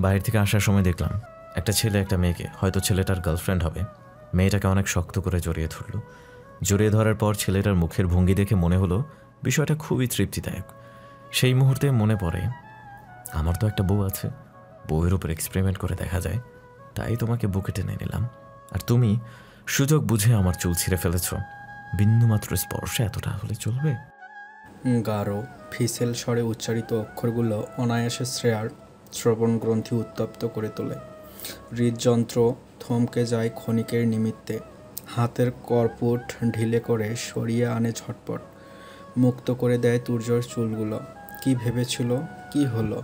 বাইরে থেকে আসার সময় দেখলাম একটা ছেলে একটা মেয়েকে, হয়তো ছেলেটার গার্লফ্রেন্ড হবে, মেয়েটাকে অনেক শক্ত করে জড়িয়ে ধরল। জড়িয়ে ধরার পর ছেলেটার মুখের ভঙ্গি দেখে মনে হলো বিষয়টা খুবই তৃপ্তিদায়ক। সেই মুহূর্তে মনে পড়ে আমার তো একটা বউ আছে, বউয়ের উপর এক্সপেরিমেন্ট করে দেখা যায়, তাই তোমাকে বুকে টেনে নিলাম। আর তুমি সুযোগ বুঝে আমার চুল ছিঁড়ে ফেলেছ। বিন্দুমাত্র স্পর্শে এতটা হলে চলবে? গাঢ় ফিসেল স্বরে উচ্চারিত অক্ষরগুলো অনায়াসে শ্রেয়ার শ্রবণ গ্রন্থি উত্তপ্ত করে তোলে। হৃদযন্ত্র থমকে যায় ক্ষণিকের নিমিত্তে। হাতের কর্পুট ঢিলে করে সরিয়ে আনে ঝটপট, মুক্ত করে দেয় তুর্যর চুলগুলো। কি ভেবেছিল, কি হলো?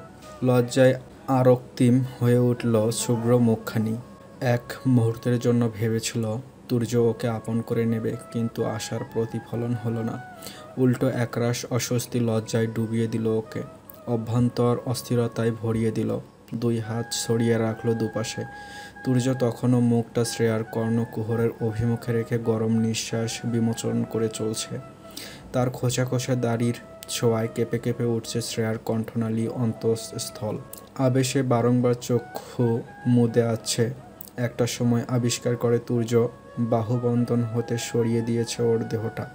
লজ্জায় আরক্তিম হয়ে উঠল শুভ্র মুখখানি। এক মুহূর্তের জন্য ভেবেছিল তুর্য ওকে আপন করে নেবে, কিন্তু আশার প্রতিফলন হলো না। উল্টো একরাশ অস্বস্তি লজ্জায় ডুবিয়ে দিল ওকে, অভ্যন্তর অস্থিরতায় ভরিয়ে দিল। দুই হাত ছড়িয়ে রাখলো দুপাশে। তুর্য তখনও মুখটা শ্রেয়ার কর্ণকুহরের অভিমুখে রেখে গরম নিঃশ্বাস বিমোচন করে চলছে। তার খোঁচা খোঁচা দাড়ির ছোঁয়ায় কেঁপে কেঁপে উঠছে শ্রেয়ার কণ্ঠনালী অন্তঃস্থল। আবেশে বারংবার চক্ষু মুদে আছে। একটা সময় আবিষ্কার করে তুর্য বাহুবন্ধন হতে সরিয়ে দিয়েছে ওর দেহটা,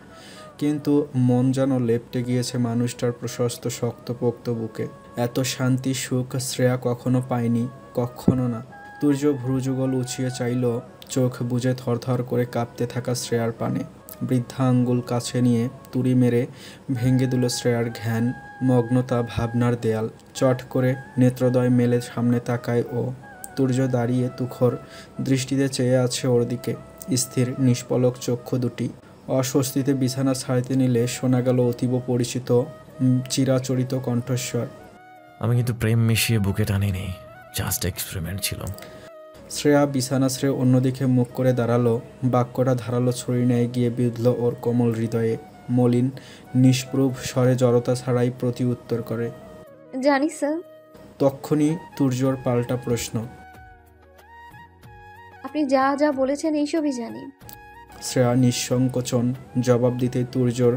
কিন্তু মন যেন লেপ্টে গিয়েছে মানুষটার প্রশস্ত শক্তপোক্ত বুকে। এত শান্তি সুখ শ্রেয়া কখনো পায়নি, কখনো না। তুর্য ভ্রুযুগল উঁচিয়ে চাইল, চোখ বুজে থরথর করে কাঁপতে থাকা শ্রেয়ার পানে। বৃদ্ধা আঙ্গুল কাছে নিয়ে তুড়ি মেরে ভেঙে দিল শ্রেয়ার জ্ঞান মগ্নতা ভাবনার দেয়াল। চট করে নেত্রদয় মেলে সামনে তাকায় ও। তুর্য দাঁড়িয়ে তুখর দৃষ্টিতে চেয়ে আছে ওর দিকে, স্থির নিষ্পলক চক্ষু দুটি। অস্বস্তিতে বিছানা ছাড়তে নিলে শোনা গেল অতীব পরিচিত চিরাচরিত কণ্ঠস্বর। আমি কিন্তু প্রেম মিশিয়ে বুকে টানিনি, জাস্ট এক্সপেরিমেন্ট ছিল। শ্রেয়া বিছানা ছেড়ে অন্যদিকে মুখ করে দাঁড়ালো। বাক্যটা ধারালো ছুরি ন্যায় গিয়ে বিঁধল ওর কোমল হৃদয়ে। মলিন নিষ্প্রভ স্বরে জড়তা ছাড়াই প্রতি উত্তর করে, জানি স্যার। তক্ষুনি তুর্যর পাল্টা প্রশ্ন, আপনি যা যা বলেছেন এইসবই জানি। শ্রেয়া নিঃসংকোচন জবাব দিতেই তুর্যর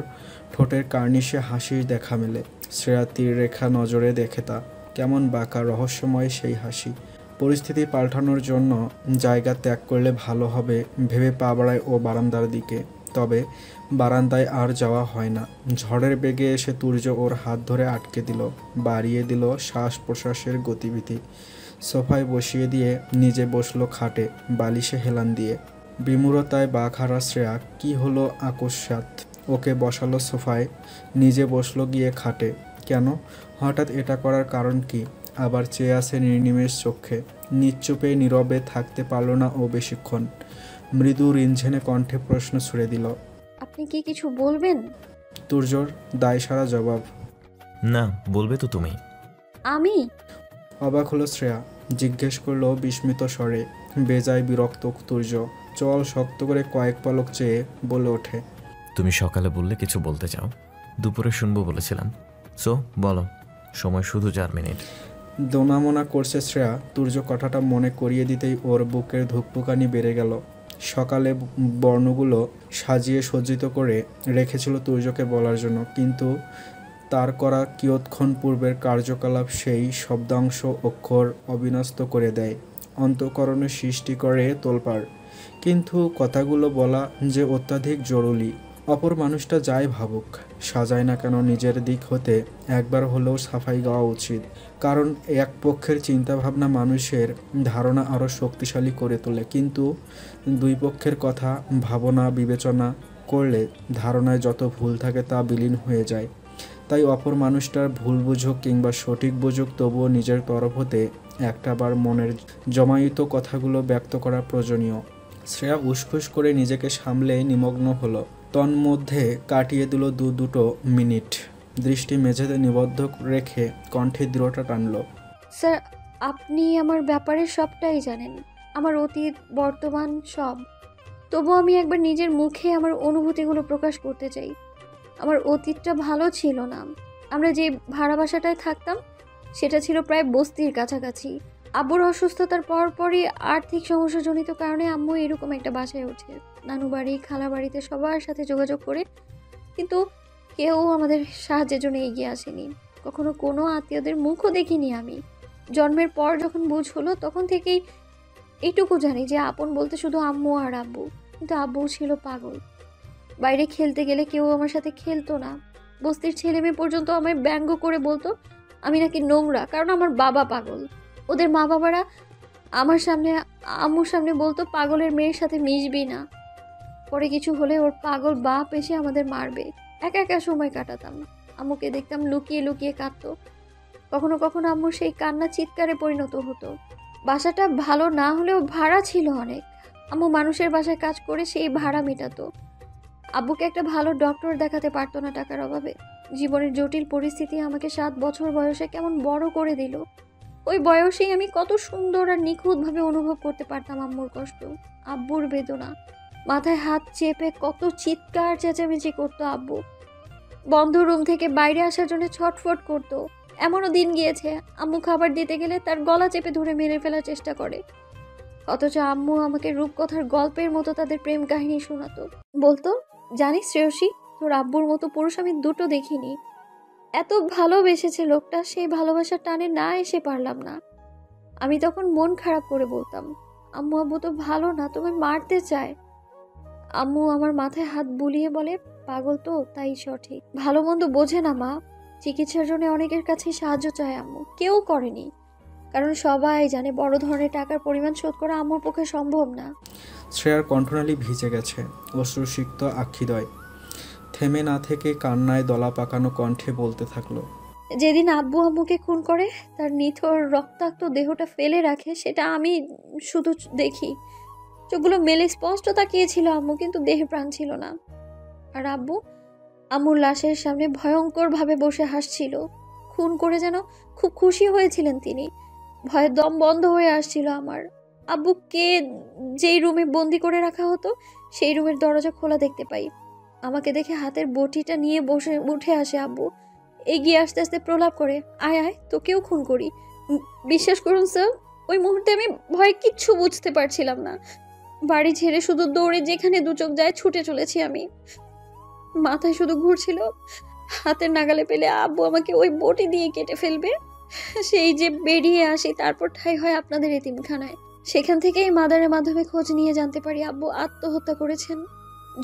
ঠোঁটের কার্নিশে হাসির দেখা মেলে। শ্রেয়া তীর রেখা নজরে দেখে তা, কেমন বাঁকা রহস্যময় সেই হাসি। পরিস্থিতি পাল্টানোর জন্য জায়গা ত্যাগ করলে ভালো হবে ভেবে পা বাড়ায় ও বারান্দার দিকে। তবে বারান্দায় আর যাওয়া হয় না। ঝড়ের বেগে এসে তুর্য ওর হাত ধরে আটকে দিল, বাড়িয়ে দিল শ্বাস প্রশ্বাসের গতিবিধি। সোফায় বসিয়ে দিয়ে নিজে বসলো খাটে, বালিশে হেলান দিয়ে। বিমূঢ়তায় বাঘারা শ্রেয়া কি হলো আকস্মাৎ ওকে বসালো সোফায়, নিজে বসলো গিয়ে খাটে। কেন হঠাৎ এটা করার কারণ কি? আবার চেয়ে আছে নির্নিমেষ চোখে। নিশ্চুপে নীরবে থাকতে পারল না ও বেশিক্ষণ। মৃদু রিনঝেনে কণ্ঠে প্রশ্ন ছুড়ে দিল, আপনি কি কিছু বলবেন? তুর্যর দায়সারা জবাব, না, বলবে তো তুমি। আমি? অবাক হলো শ্রেয়া, জিজ্ঞেস করলো বিস্মিত স্বরে। বেজায় বিরক্ত তুর্য চল শক্ত করে কয়েক পলক চেয়ে বলে ওঠে, তুমি সকালে বললে কিছু বলতে চাও, দুপুরে শুনবো বলেছিলাম, সো বলো, সময় শুধু 4 মিনিট। দোনামোনা করছে শ্রেয়া। তুর্য কথাটা মনে করিয়ে দিতেই ওর বুকের ধুকপুকানি বেড়ে গেল। সকালে বর্ণগুলো সাজিয়ে সজ্জিত করে রেখেছিল তুর্যকে বলার জন্য, কিন্তু তার করা কিয়ৎক্ষণ পূর্বের কার্যকলাপ সেই শব্দাংশ অক্ষর অবিন্যস্ত করে দেয়, অন্তঃকরণে সৃষ্টি করে তোলপাড়। কিন্তু কথাগুলো বলা যে অত্যাধিক জরুরি। অপর মানুষটা যাই ভাবুক, সাজায় না কেন, নিজের দিক হতে একবার হলেও সাফাই গাওয়া উচিত। কারণ এক পক্ষের চিন্তাভাবনা মানুষের ধারণা আরও শক্তিশালী করে তোলে, কিন্তু দুই পক্ষের কথা ভাবনা বিবেচনা করলে ধারণায় যত ভুল থাকে তা বিলীন হয়ে যায়। তাই অপর মানুষটার ভুল বুঝুক কিংবা সঠিক বুঝুক, তবুও নিজের তরফ হতে একটাবার মনের জমায়িত কথাগুলো ব্যক্ত করা প্রয়োজনীয়। শ্রেয়া উসখুস করে নিজেকে সামলে নিমগ্ন হলো। তন্মধ্যে কাটিয়ে দিল দুটো মিনিট। দৃষ্টি মেঝেতে নিবদ্ধ রেখে কণ্ঠে দৃঢ়তা টানল, স্যার, আপনি আমার ব্যাপারে সবটাই জানেন, আমার অতীত বর্তমান সব। তবু আমি একবার নিজের মুখে আমার অনুভূতিগুলো প্রকাশ করতে চাই। আমার অতীতটা ভালো ছিল না। আমরা যে ভাড়া বাসাটায় থাকতাম সেটা ছিল প্রায় বস্তির কাছাকাছি। আব্বুর অসুস্থতার পরপরই আর্থিক সমস্যাজনিত কারণে আম্মু এরকম একটা বাসায় ওঠে। নানু বাড়ি, খালা বাড়িতে সবার সাথে যোগাযোগ করে, কিন্তু কেউ আমাদের সাহায্যের জন্য এগিয়ে আসেনি। কখনো কোনো আত্মীয়দের মুখও দেখিনি আমি। জন্মের পর যখন বুঝ হলো তখন থেকেই এইটুকু জানি যে আপন বলতে শুধু আম্মু আর আব্বু। কিন্তু আব্বু ছিল পাগল। বাইরে খেলতে গেলে কেউ আমার সাথে খেলতো না। বস্তির ছেলে মেয়ে পর্যন্ত আমায় ব্যঙ্গ করে বলতো আমি নাকি নোংরা, কারণ আমার বাবা পাগল। ওদের মা বাবারা আমার সামনে, আম্মুর সামনে বলতো পাগলের মেয়ের সাথে মিশবি না, পরে কিছু হলে ওর পাগল বাপ এসে আমাদের মারবে। একা একা সময় কাটাতাম। আম্মুকে দেখতাম লুকিয়ে লুকিয়ে কাঁদতো। কখনো কখনো আম্মুর সেই কান্না চিৎকারে পরিণত হতো। বাসাটা ভালো না হলেও ভাড়া ছিল অনেক। আম্মু মানুষের বাসায় কাজ করে সেই ভাড়া মেটাতো। আব্বুকে একটা ভালো ডক্টর দেখাতে পারতো না টাকার অভাবে। জীবনের জটিল পরিস্থিতি আমাকে 7 বছর বয়সে কেমন বড় করে দিল। ওই বয়সেই আমি কত সুন্দর আর নিখুঁতভাবে অনুভব করতে পারতাম আম্মুর কষ্ট, আব্বুর বেদনা। মাথায় হাত চেপে কত চিৎকার চেঁচামেচি করতো আব্বু। বন্ধ রুম থেকে বাইরে আসার জন্য ছটফট করতো। এমনও দিন গিয়েছে আম্মু খাবার দিতে গেলে তার গলা চেপে ধরে মেরে ফেলার চেষ্টা করে। অথচ আম্মু আমাকে রূপকথার গল্পের মতো তাদের প্রেম কাহিনী শোনাতো। বলতো, জানিস শ্রেয়সী, তোর আব্বুর মতো পুরুষ আমি দুটো দেখিনি। এত ভালোবেসেছে লোকটা, সেই ভালোবাসার টানে না এসে পারলাম না। আমি তখন মন খারাপ করে বলতাম, আম্মু আব্বু তো ভালো না, তোমায় মারতে চায়। আম্মু আমার মাথায় হাত বুলিয়ে বলে, পাগল তো তাই সঠিক, ভালো মন্দ বোঝে না মা। চিকিৎসার জন্য অনেকের কাছে সাহায্য চায় আম্মু, কেউ করেনি, কারণ সবাই জানে বড় ধরনের টাকার পরিমাণ শোধ করা আম্মুর পক্ষে সম্ভব না। শ্রেয়ার কণ্ঠনালী ভিজে গেছে, অশ্রুসিক্ত আক্ষিদয় থেমে না থেকে কান্নায় দলা পাকানো কণ্ঠে বলতে থাকলো, যেদিন আব্বু আম্মুকে খুন করে তার নিথর রক্তাক্ত দেহটা ফেলে রাখে, সেটা আমি শুধু দেখি। চোখগুলো মেলে স্পষ্ট তাকিয়েছিল আম্মু, কিন্তু দেহে প্রাণ ছিল না। আর আব্বু আম্মুর লাশের সামনে ভয়ঙ্কর ভাবে বসে হাসছিল। খুন করে যেন খুব খুশি হয়েছিলেন তিনি। ভয়ের দম বন্ধ হয়ে আসছিল আমার। আব্বুকে যেই রুমে বন্দি করে রাখা হতো সেই রুমের দরজা খোলা দেখতে পাই। আমাকে দেখে হাতের বটিটা নিয়ে বসে উঠে আসে আব্বু। এগিয়ে আস্তে আস্তে প্রলাপ করে, আয় আয়, তোকেও খুন করি। বিশ্বাস করুন স্যার, ওই মুহূর্তে আমি ভয়ে কিচ্ছু বুঝতে পারছিলাম না। বাড়ি ছেড়ে শুধু দৌড়ে যেখানে দু চোখ যায় ছুটে চলেছি আমি। মাথায় শুধু ঘুরছিল হাতের নাগালে পেলে আব্বু আমাকে ওই বটি দিয়ে কেটে ফেলবে। সেই যে বেরিয়ে আসি, তারপর ঠাই হয় আপনাদের এতিমখানায়। সেখান থেকেই মাদারের মাধ্যমে খোঁজ নিয়ে জানতে পারি আব্বু আত্মহত্যা করেছেন।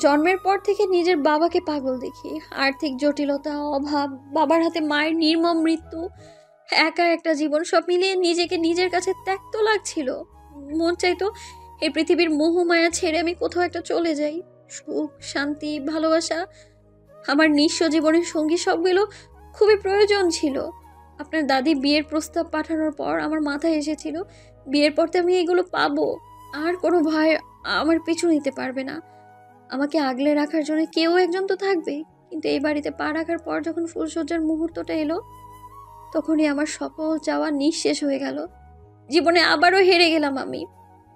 জন্মের পর থেকে নিজের বাবাকে পাগল দেখি। আর্থিক জটিলতা, অভাব, বাবার হাতে মায়ের নির্মম মৃত্যু, একা একটা জীবন, সব মিলিয়ে নিজেকে নিজের কাছে ত্যক্ত লাগছিল। মন চাইতো এই পৃথিবীর মোহমায়া ছেড়ে আমি কোথাও একটা চলে যাই। সুখ, শান্তি, ভালোবাসা, আমার নিঃস্ব জীবনের সঙ্গী সবগুলো খুবই প্রয়োজন ছিল। আপনার দাদি বিয়ের প্রস্তাব পাঠানোর পর আমার মাথায় এসেছিল বিয়ের পর তো আমি এগুলো পাবো। আর কোনো ভয় আমার পিছু নিতে পারবে না। আমাকে আগলে রাখার জন্য কেউ একজন তো থাকবে। কিন্তু এই বাড়িতে পা রাখার পর যখন ফুলসজ্জার মুহূর্তটা এলো, তখনই আমার সকল চাওয়া নিঃশেষ হয়ে গেল। জীবনে আবারও হেরে গেলাম আমি।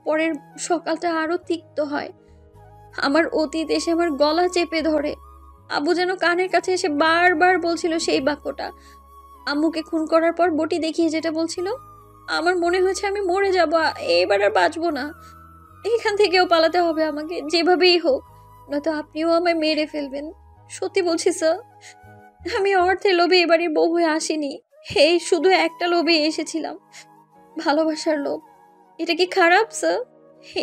পরের সকালটা আরো তিক্ত হয়। আমার অতীত এসে আমার গলা চেপে ধরে। আব্বু যেন কানের কাছে এসে বারবার বলছিল সেই বাক্যটা। আম্মুকে খুন করার পর বটি দেখিয়ে যেটা বলছিল, আমার মনে হয়েছে আমি মরে যাব, এবার আর বাঁচবো না। এখান থেকেও পালাতে হবে আমাকে, যেভাবেই হোক, নয়তো আপনিও আমায় মেরে ফেলবেন। সত্যি বলছি স্যার, আমি অর্থের লোভে এবারের বউ হয়ে আসিনি। এই শুধু একটা লোভে এসেছিলাম, ভালোবাসার লোভ। এটা কি খারাপ স্যার?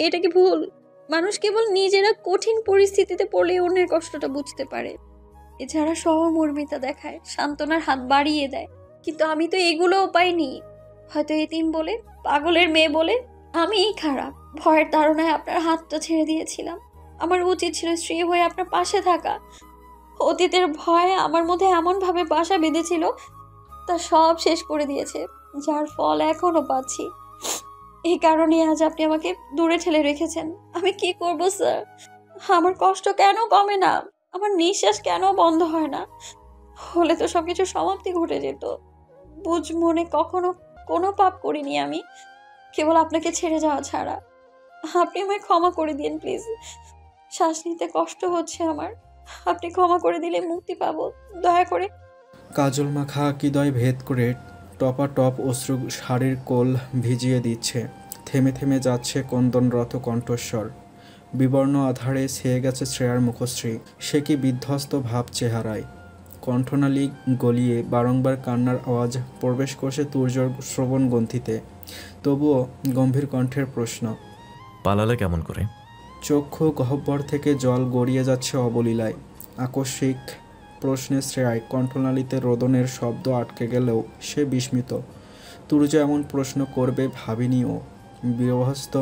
এটা কি ভুল? মানুষ কেবল নিজেরা কঠিন পরিস্থিতিতে পড়লে অন্যের কষ্টটা বুঝতে পারে। এছাড়া সহমর্মিতা দেখায়, সান্ত্বনার হাত বাড়িয়ে দেয়। কিন্তু আমি তো এগুলোও পাইনি। হয়তো এতিম বলে, পাগলের মেয়ে বলে আমিই খারাপ। ভয়ের তাড়নায় আপনার হাতটা ছেড়ে দিয়েছিলাম। আমার উচিত ছিল স্ত্রী হয়ে আপনার পাশে থাকা। অতীতের ভয় আমার মধ্যে এমনভাবে বাসা বেঁধেছিল, তা সব শেষ করে দিয়েছে, যার ফল এখনো পাচ্ছি। এই কারণে আজ আপনি আমাকে দূরে ঠেলে রেখেছেন। আমি কি করব স্যার? আমার কষ্ট কেন কমে না? আমার নিঃশ্বাস কেন বন্ধ হয় না? হলে তো সবকিছু সমাপ্তি ঘটে যেত। বুঝ মনে কখনো কোনো পাপ করিনি আমি, কেবল আপনাকে ছেড়ে যাওয়া ছাড়া। আপনি আমায় ক্ষমা করে দিন প্লিজ। শ্বাস নিতে কষ্ট হচ্ছে আমার। আপনি ক্ষমা করে দিলে মুক্তি পাবো, দয়া করে। কাজল মাখা হৃদয় ভেদ করে টপাটপ অশ্রু শাড়ির কোল ভিজিয়ে দিচ্ছে। থেমে থেমে যাচ্ছে ক্রন্দনরত কণ্ঠস্বর। বিবর্ণ আধারে ছেয়ে গেছে শ্রেয়ার মুখশ্রী। সে কি বিধ্বস্ত ভাব চেহারায়। কণ্ঠনালী গলিয়ে বারংবার কান্নার আওয়াজ প্রবেশ করছে তুর্যর শ্রবণ গ্রন্থিতে। তবুও গম্ভীর কণ্ঠের প্রশ্ন। পালালে কেমন করে? চক্ষু গহ্বর থেকে জল গড়িয়ে যাচ্ছে অবলীলায়। আকস্মিক প্রশ্নে শ্রেয়ায় কণ্ঠনালীতে রোদনের শব্দ আটকে গেলেও সে বিস্মিত। তুর্য এমন প্রশ্ন করবে ভাবিনিও। বিবস্ত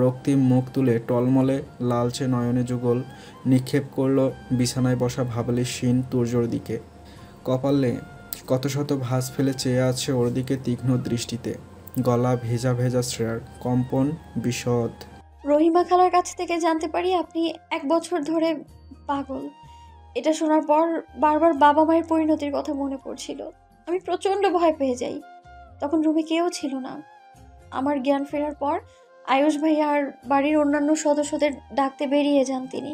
রক্তিম মুখ তুলে টলমলে লালচে নয়নে যুগল নিক্ষেপ করল বিছানায় বসা ভাবলে শিন তুর্যর দিকে। কপালে কত শত ভাঁজ ফেলে চেয়ে আছে ওর দিকে তীক্ষ্ণ দৃষ্টিতে। গলা ভেজা ভেজা শ্রেয়ার, কম্পন বিশদ। রহিমা খালার কাছ থেকে জানতে পারি আপনি 1 বছর ধরে পাগল। এটা শোনার পর বারবার বাবা মায়ের পরিণতির কথা মনে পড়ছিল। আমি প্রচণ্ড ভয় পেয়ে যাই। তখন রুমে কেউ ছিল না। আমার জ্ঞান ফেরার পর আয়ুষ ভাই আর বাড়ির অন্যান্য সদস্যদের ডাকতে বেরিয়ে যান তিনি।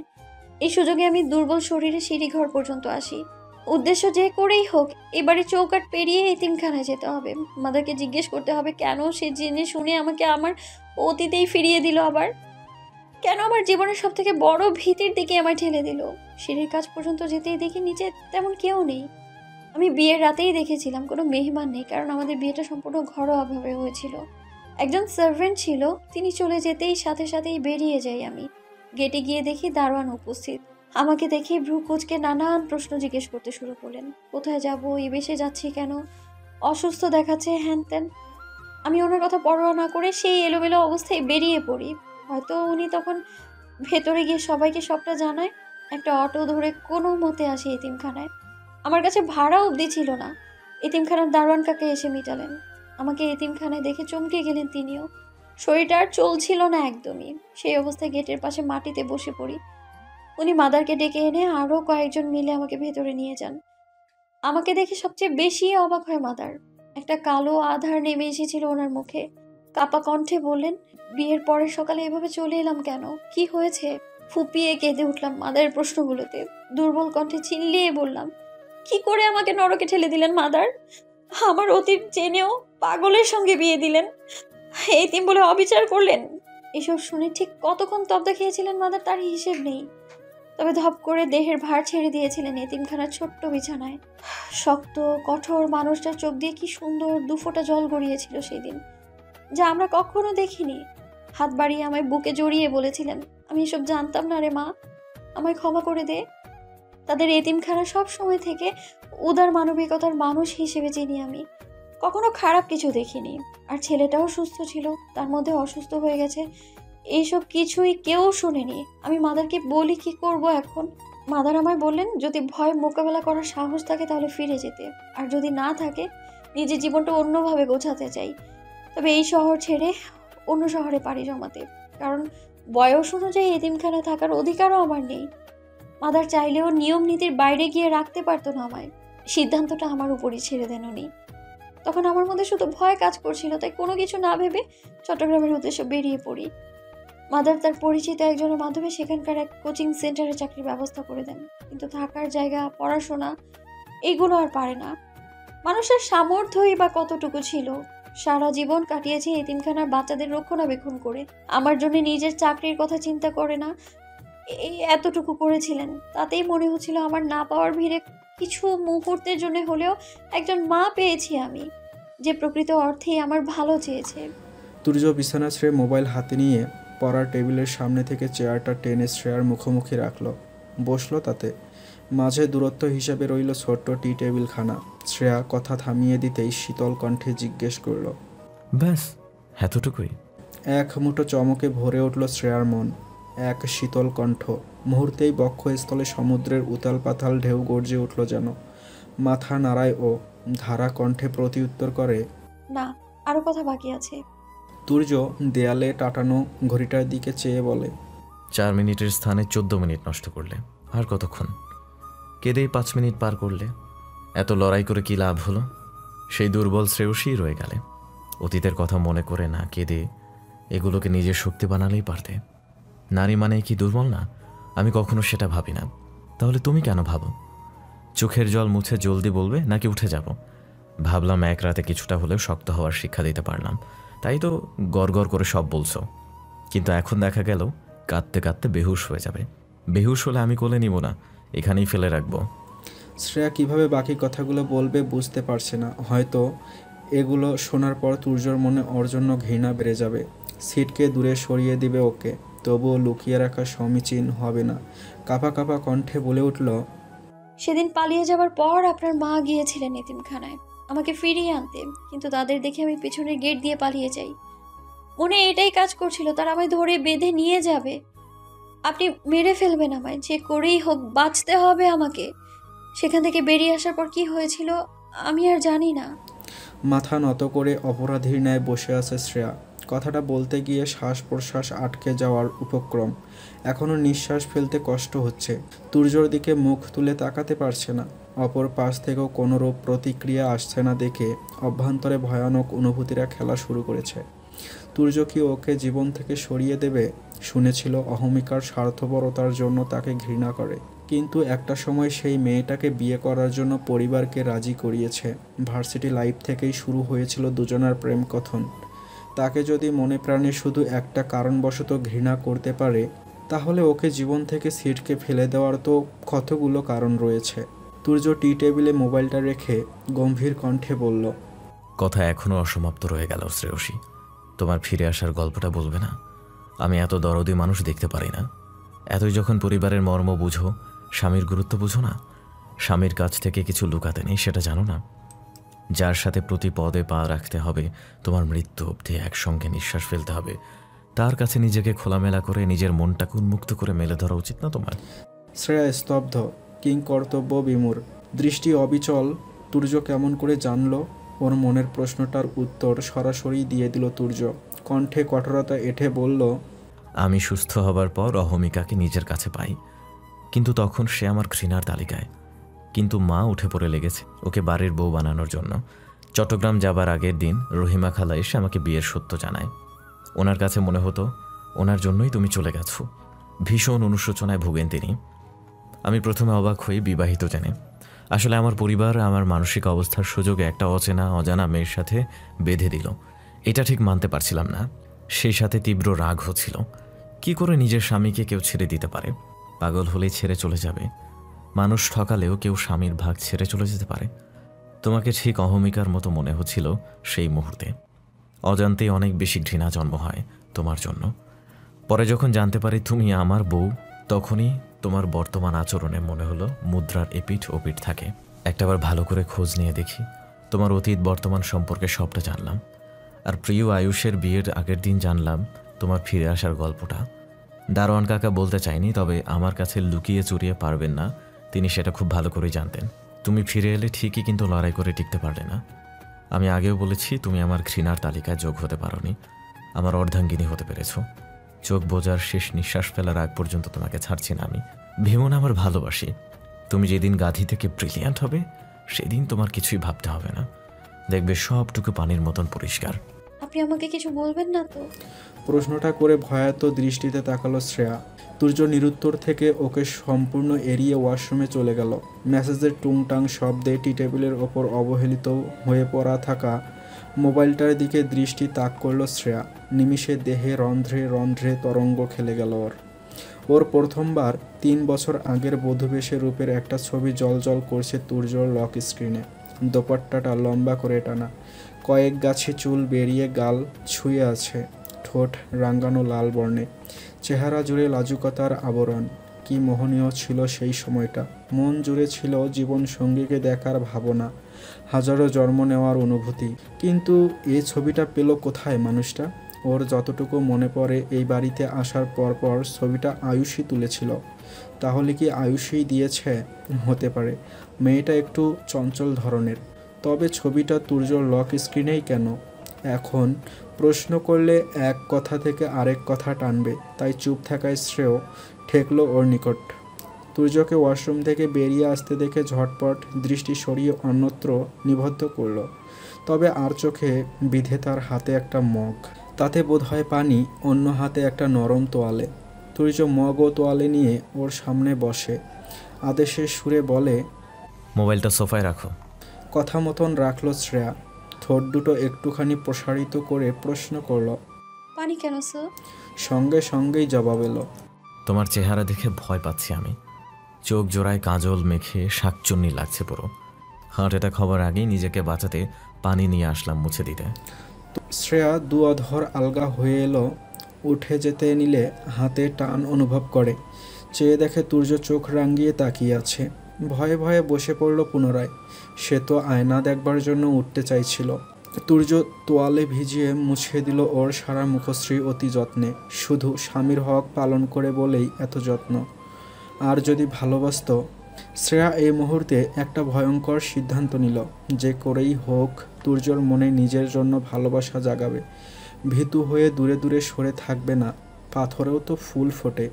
এই সুযোগে আমি দুর্বল শরীরে সিঁড়িঘর পর্যন্ত আসি। উদ্দেশ্য যে করেই হোক এবারে চৌকাট পেরিয়ে এতিমখানায় যেতে হবে। মাদারকে জিজ্ঞেস করতে হবে কেন সে জেনে শুনে আমাকে আমার অতীতেই ফিরিয়ে দিল, আবার কেন আমার জীবনের সব থেকে বড় ভীতির দিকে আমায় ঠেলে দিল। সিঁড়ির কাজ পর্যন্ত যেতেই দেখি নিচে তেমন কেউ নেই। আমি বিয়ের রাতেই দেখেছিলাম কোনো মেহমান নেই, কারণ আমাদের বিয়েটা সম্পূর্ণ ঘরোয়াভাবে হয়েছিল। একজন সার্ভেন্ট ছিল, তিনি চলে যেতেই সাথে সাথেই বেরিয়ে যাই আমি। গেটে গিয়ে দেখি দারোয়ান উপস্থিত। আমাকে দেখে ভ্রু কুঁচকে নানান প্রশ্ন জিজ্ঞেস করতে শুরু করলেন। কোথায় যাব, এই বেশে যাচ্ছি কেন, অসুস্থ দেখাচ্ছে, হ্যান ত্যান। আমি ওনার কথা পরোয়া না করে সেই এলোমেলো অবস্থায় বেরিয়ে পড়ি। হয়তো উনি তখন ভেতরে গিয়ে সবাইকে সবটা জানায়। একটা অটো ধরে কোনো মতে আসি এতিমখানায়। আমার কাছে ভাড়া অবধি ছিল না। এতিমখানার দারোয়ান কাকে এসে মিটালেন। আমাকে এতিমখানায় দেখে চমকে গেলেন তিনিও। শরীরটা আর চলছিল না একদমই। সেই অবস্থায় গেটের পাশে মাটিতে বসে পড়ি। উনি মাদারকে ডেকে এনে আরও কয়েকজন মিলে আমাকে ভেতরে নিয়ে যান। আমাকে দেখে সবচেয়ে বেশি অবাক হয় মাদার। একটা কালো আধার নেমে এসেছিল ওনার মুখে। কাপা কণ্ঠে বললেন, বিয়ের পরের সকালে এভাবে চলে এলাম কেন, কি হয়েছে? ফুপিয়ে কেঁদে উঠলাম মাদারের প্রশ্নগুলোতে। দুর্বল কণ্ঠে চিল্লিয়ে বললাম, কি করে আমাকে নরকে ঠেলে দিলেন মাদার? আমার অতীত জেনেও পাগলের সঙ্গে বিয়ে দিলেন, এতিম বলে অবিচার করলেন। এসব শুনে ঠিক কতক্ষণ তব্দা খেয়েছিলেন মাদার তার হিসেব নেই। তবে ধপ করে দেহের ভার ছেড়ে দিয়েছিলেন এতিমখানার ছোট্ট বিছানায়। শক্ত কঠোর মানুষটার চোখ দিয়ে কি সুন্দর 2 ফোঁটা জল গড়িয়েছিল সেই দিন, যা আমরা কখনো দেখিনি। হাত বাড়িয়ে আমায় বুকে জড়িয়ে বলেছিলেন, আমি এসব জানতাম না রে মা, আমায় ক্ষমা করে দে। তাদের এতিমখানা সব সময় থেকে উদার মানবিকতার মানুষ হিসেবে চিনি আমি, কখনো খারাপ কিছু দেখিনি। আর ছেলেটাও সুস্থ ছিল, তার মধ্যে অসুস্থ হয়ে গেছে, এইসব কিছুই কেউ শুনেনি। আমি মাদারকে বলি কি করব এখন। মাদার আমায় বললেন, যদি ভয় মোকাবেলা করার সাহস থাকে তাহলে ফিরে যেতে, আর যদি না থাকে নিজের জীবনটা অন্যভাবে গোছাতে চাই। তবে এই শহর ছেড়ে অন্য শহরে পাড়ি জমাতে, কারণ বয়স অনুযায়ী এতিমখানা থাকার অধিকারও আমার নেই। মাদার চাইলেও নিয়ম নীতির বাইরে গিয়ে রাখতে পারতো না আমায়। সিদ্ধান্তটা আমার উপরই ছেড়ে দেন উনি। তখন আমার মধ্যে শুধু ভয় কাজ করছিল, তাই কোনো কিছু না ভেবে চট্টগ্রামের উদ্দেশ্যে বেরিয়ে পড়ি। মাদার তার পরিচিত একজনের মাধ্যমে সেখানকার এক কোচিং সেন্টারে চাকরির ব্যবস্থা করে দেন, কিন্তু থাকার জায়গা, পড়াশোনা এগুলো আর পারে না। মানুষের সামর্থ্যই বা কতটুকু ছিল। সারা জীবন কাটিয়েছে এতিমখানার বাচ্চাদের রক্ষণাবেক্ষণ করে, আমার জন্য নিজের চাকরির কথা চিন্তা করে না। এই এতটুকু করেছিলেন, তাতেই মনে হচ্ছিল আমার না পাওয়ার ভিড়ে কিছু মুহূর্তের জন্য হলেও একজন মা পেয়েছি আমি, যে প্রকৃত অর্থেই আমার ভালো চেয়েছে। তুর্য বিছানা ছেড়ে মোবাইল হাতে নিয়ে পড়ার টেবিলের সামনে থেকে চেয়ারটা টেনে শ্রেয়ার মুখোমুখি রাখলো, বসলো তাতে। মাঝে দূরত্ব হিসাবে রইল ছোট্ট টি টেবিলখানা। শ্রেয়া কথা থামিয়ে দিতেই শীতল কণ্ঠে জিজ্ঞেস করল, ব্যাস এতটুকুই? এক মুঠো চমকে ভরে উঠল শ্রেয়ার মন। এক শীতল কণ্ঠ, মুহূর্তেই বক্ষস্থলে সমুদ্রের উতাল পাতাল ঢেউ গর্জে উঠল যেন। মাথা নাড়ায় ও ধারা কণ্ঠে প্রতিউত্তর করে, না, আরো কথা বাকি আছে। তুর্য দেয়ালে টাটানো ঘড়িটার দিকে চেয়ে বলে, 4 মিনিটের স্থানে 14 মিনিট নষ্ট করলে, আর কতক্ষণ? কেঁদেই 5 মিনিট পার করলে। এত লড়াই করে কি লাভ হলো? সেই দুর্বল শ্রেয়সী রয়ে গেলে। অতীতের কথা মনে করে না কেঁদে এগুলোকে নিজের শক্তি বানালেই পারতে। নারী মানে কি দুর্বল না? আমি কখনো সেটা ভাবি না। তাহলে তুমি কেন ভাবো? চোখের জল মুছে জলদি বলবে নাকি উঠে যাব? ভাবলাম এক রাতে কিছুটা হলেও শক্ত হওয়ার শিক্ষা দিতে পারলাম, তাই তো গড় করে সব বলছো। কিন্তু এখন দেখা গেল কাঁদতে কাঁদতে বেহুশ হয়ে যাবে। বেহুশ হলে আমি কোলে নিব না, এখানেই ফেলে রাখবো। শ্রেয়া কিভাবে বাকি কথাগুলো বলবে বুঝতে পারছে না। হয়তো এগুলো শোনার পর তুর্যর মনে ওর জন্য ঘৃণা বেড়ে যাবে, সিটকে দূরে সরিয়ে দিবে ওকে। তবুও লুকিয়ে রাখা সমীচীন হবে না। কাঁপা কাঁপা কণ্ঠে বলে উঠল, সেদিন পালিয়ে যাবার পর আপনার মা গিয়েছিলেন এতিমখানায় আমাকে ফিরিয়ে আনতে, কিন্তু তাদের দেখে আমি পেছনের গেট দিয়ে পালিয়ে যাই। মনে এটাই কাজ করছিল তারা আমায় ধরে বেঁধে নিয়ে যাবে, আপনি মেরে ফেলবেন আমায়, যে করেই হোক বাঁচতে হবে আমাকে। সেখান থেকে বেরিয়ে আসার পর কি হয়েছিল আমি আর জানি না। মাথা নত করে অপরাধীর ন্যায় বসে আছে শ্রেয়া। কথাটা বলতে গিয়ে শ্বাস প্রশ্বাস আটকে যাওয়ার উপক্রম। এখনও নিঃশ্বাস ফেলতে কষ্ট হচ্ছে। তুর্যর দিকে মুখ তুলে তাকাতে পারছে না। অপর পাশ থেকেও কোনোরূপ প্রতিক্রিয়া আসছে না দেখে অভ্যন্তরে ভয়ানক অনুভূতিরা খেলা শুরু করেছে। তুর্য কি ওকে জীবন থেকে সরিয়ে দেবে? শুনেছিল অহমিকার স্বার্থপরতার জন্য তাকে ঘৃণা করে, কিন্তু একটা সময় সেই মেয়েটাকে বিয়ে করার জন্য পরিবারকে রাজি করিয়েছে। ভার্সিটি লাইফ থেকেই শুরু হয়েছিল দুজনার প্রেম কথন। তাকে যদি মনে প্রাণে শুধু একটা কারণবশত ঘৃণা করতে পারে, তাহলে ওকে জীবন থেকে সিটকে ফেলে দেওয়ার তো কতগুলো কারণ রয়েছে। তুর্য টি টেবিলে মোবাইলটা রেখে গম্ভীর কণ্ঠে বলল, কথা এখনও অসমাপ্ত রয়ে গেল শ্রেয়সী। তোমার ফিরে আসার গল্পটা বলবে না? আমি এত দরদি মানুষ দেখতে পারি না। এতই যখন পরিবারের মর্ম বুঝো, স্বামীর গুরুত্ব বুঝো না? স্বামীর কাছ থেকে কিছু লুকাতে নেই সেটা জানো না? যার সাথে প্রতি পদে পা রাখতে হবে, তোমার মৃত্যু অবধি একসঙ্গে নিঃশ্বাস ফেলতে হবে, তার কাছে নিজেকে খোলামেলা করে নিজের মনটাকে উন্মুক্ত করে মেলে ধরা উচিত না তোমার? শ্রেয়া স্তব্ধ, কিং কর্তব্য বিমূঢ়, দৃষ্টি অবিচল। তুর্য কেমন করে জানলো? ওর মনের প্রশ্নটার উত্তর সরাসরি দিয়ে দিল তুর্য। কণ্ঠে কঠোরতা এঁটে বলল, আমি সুস্থ হবার পর অহমিকাকে নিজের কাছে পাই, কিন্তু তখন সে আমার ঘৃণার তালিকায়। কিন্তু মা উঠে পড়ে লেগেছে ওকে বাড়ির বউ বানানোর জন্য। চট্টগ্রাম যাবার আগের দিন রহিমা খালা এসে আমাকে বিয়ের সত্য জানায়। ওনার কাছে মনে হতো ওনার জন্যই তুমি চলে গেছো। ভীষণ অনুশোচনায় ভুগেন তিনি। আমি প্রথমে অবাক হই বিবাহিত জেনে। আসলে আমার পরিবার আমার মানসিক অবস্থার সুযোগে একটা অজানা মেয়ের সাথে বেঁধে দিল। এটা ঠিক মানতে পারছিলাম না। সেই সাথে তীব্র রাগ হচ্ছিল। কি করে নিজের স্বামীকে কেউ ছেড়ে দিতে পারে? পাগল হলেই ছেড়ে চলে যাবে। মানুষ ঠকালেও কেউ স্বামীর ভাগ ছেড়ে চলে যেতে পারে? তোমাকে ঠিক অহমিকার মতো মনে হচ্ছিল সেই মুহূর্তে। অজান্তেই অনেক বেশি ঘৃণা জন্ম হয় তোমার জন্য। পরে যখন জানতে পারি তুমি আমার বউ, তখনই তোমার বর্তমান আচরণে মনে হলো মুদ্রার এপিঠ ওপিঠ থাকে। একটাবার ভালো করে খোঁজ নিয়ে দেখি, তোমার অতীত বর্তমান সম্পর্কে সবটা জানলাম। আর প্রিয় আয়ুষের বিয়ের আগের দিন জানলাম তোমার ফিরে আসার গল্পটা। দারোয়ান কাকা বলতে চাইনি, তবে আমার কাছে লুকিয়ে চুরিয়ে পারবেন না, তিনি সেটা খুব ভালো করে জানতেন। তুমি ফিরে এলে ঠিকই, কিন্তু লড়াই করে টিকতে পারলে না। আমি আগেও বলেছি তুমি আমার ঘৃণার তালিকায় যোগ হতে পারোনি, আমার অর্ধাঙ্গিনী হতে পেরেছ। চোখ বোঝার শেষ নিঃশ্বাস ফেলার আগ পর্যন্ত তোমাকে ছাড়ছি না আমি। ভীমন আমার ভালোবাসি। তুমি যেদিন গাধি থেকে ব্রিলিয়ান্ট হবে, সেদিন তোমার কিছুই ভাবতে হবে না, দেখবে সবটুকু পানির মতন পরিষ্কার। আপনি আমাকে কিছু বলবেন না তো? প্রশ্নটা করে ভয়াত দৃষ্টিতে তাকালো শ্রেয়া। তুর্য নিরুত্তর থেকে ওকে সম্পূর্ণ এড়িয়ে ওয়াশরুমে চলে গেল। মেসেজের টুংটাং শব্দে টি টেবিলের ওপর অবহেলিত হয়ে পড়া থাকা মোবাইলটার দিকে দৃষ্টি তাক করল শ্রেয়া। নিমিষে দেহে রন্ধ্রে রন্ধ্রে তরঙ্গ খেলে গেল ওর প্রথমবার 3 বছর আগের বধূবেশে রূপের একটা ছবি জলজল করছে তুর্যর লক স্ক্রিনে। দোপাট্টাটা লম্বা করে টানা, কয়েক গাছি চুল বেরিয়ে গাল ছুঁয়ে আছে, ঠোঁট রাঙ্গানো লাল বর্ণে, চেহারা জুড়ে লাজুকতার আবরণ। কি মোহনীয় ছিল সেই সময়টা। মন জুড়ে ছিল জীবন সঙ্গীকে দেখার ভাবনা, হাজারো জন্ম নেওয়ার অনুভূতি। কিন্তু এই ছবিটা পেল কোথায় মানুষটা? ওর যতটুকু মনে পড়ে এই বাড়িতে আসার পরপর ছবিটা আয়ুষই তুলেছিল। তাহলে কি আয়ুষই দিয়েছে? হতে পারে। মেয়েটা একটু চঞ্চল ধরনের, তবে ছবিটা তুর্যর লক স্ক্রিনেই কেন? এখন প্রশ্ন করলে এক কথা থেকে আরেক কথা টানবে, তাই চুপ থাকায় শ্রেয় ঠেকলো ওর নিকট। তুর্যকে ওয়াশরুম থেকে বেরিয়ে আসতে দেখে ঝটপট দৃষ্টি সরিয়ে অন্যত্র নিবদ্ধ করল। তবে আর চোখে বিধে তার হাতে একটা মগ, তাতে বোধহয় পানি, অন্য হাতে একটা নরম তোয়ালে। তুর্য মগ ও তোয়ালে নিয়ে ওর সামনে বসে, আদেশের সুরে বলে, মোবাইলটা সোফায় রাখো। কথা মতন রাখল শ্রেয়া। ঠোঁট দুটো একটুখানি প্রসারিত করে প্রশ্ন করল, পানি কেন স্যার? সঙ্গে সঙ্গেই জবাব এলো, তোমার চেহারা দেখে ভয় পাচ্ছি আমি। চোখ জোড়ায় কাজল মেখে শাকচুন্নি লাগছে পুরো। হার্ট অ্যাটাক হবার আগেই নিজেকে বাঁচাতে পানি নিয়ে আসলাম মুছে দিতে। শ্রেয়া দু অধর আলগা হয়ে এলো। উঠে যেতে নিলে হাতে টান অনুভব করে। চেয়ে দেখে তুর্য চোখ রাঙিয়ে তাকিয়ে আছে। ভয়ে ভয়ে বসে পড়ল পুনরায়। সে তো আয়না দেখবার জন্য উঠতে চাইছিল। তুর্য তোয়ালে ভিজিয়ে মুছে দিল ওর সারা মুখশ্রী অতি যত্নে। শুধু স্বামীর হক পালন করে বলেই এত যত্ন। আর যদি ভালোবাসত। শ্রেয়া এই মুহূর্তে একটা ভয়ঙ্কর সিদ্ধান্ত নিল, যে করেই হোক তুর্যর মনে নিজের জন্য ভালোবাসা জাগাবে। ভীতু হয়ে দূরে দূরে সরে থাকবে না। পাথরেও তো ফুল ফোটে,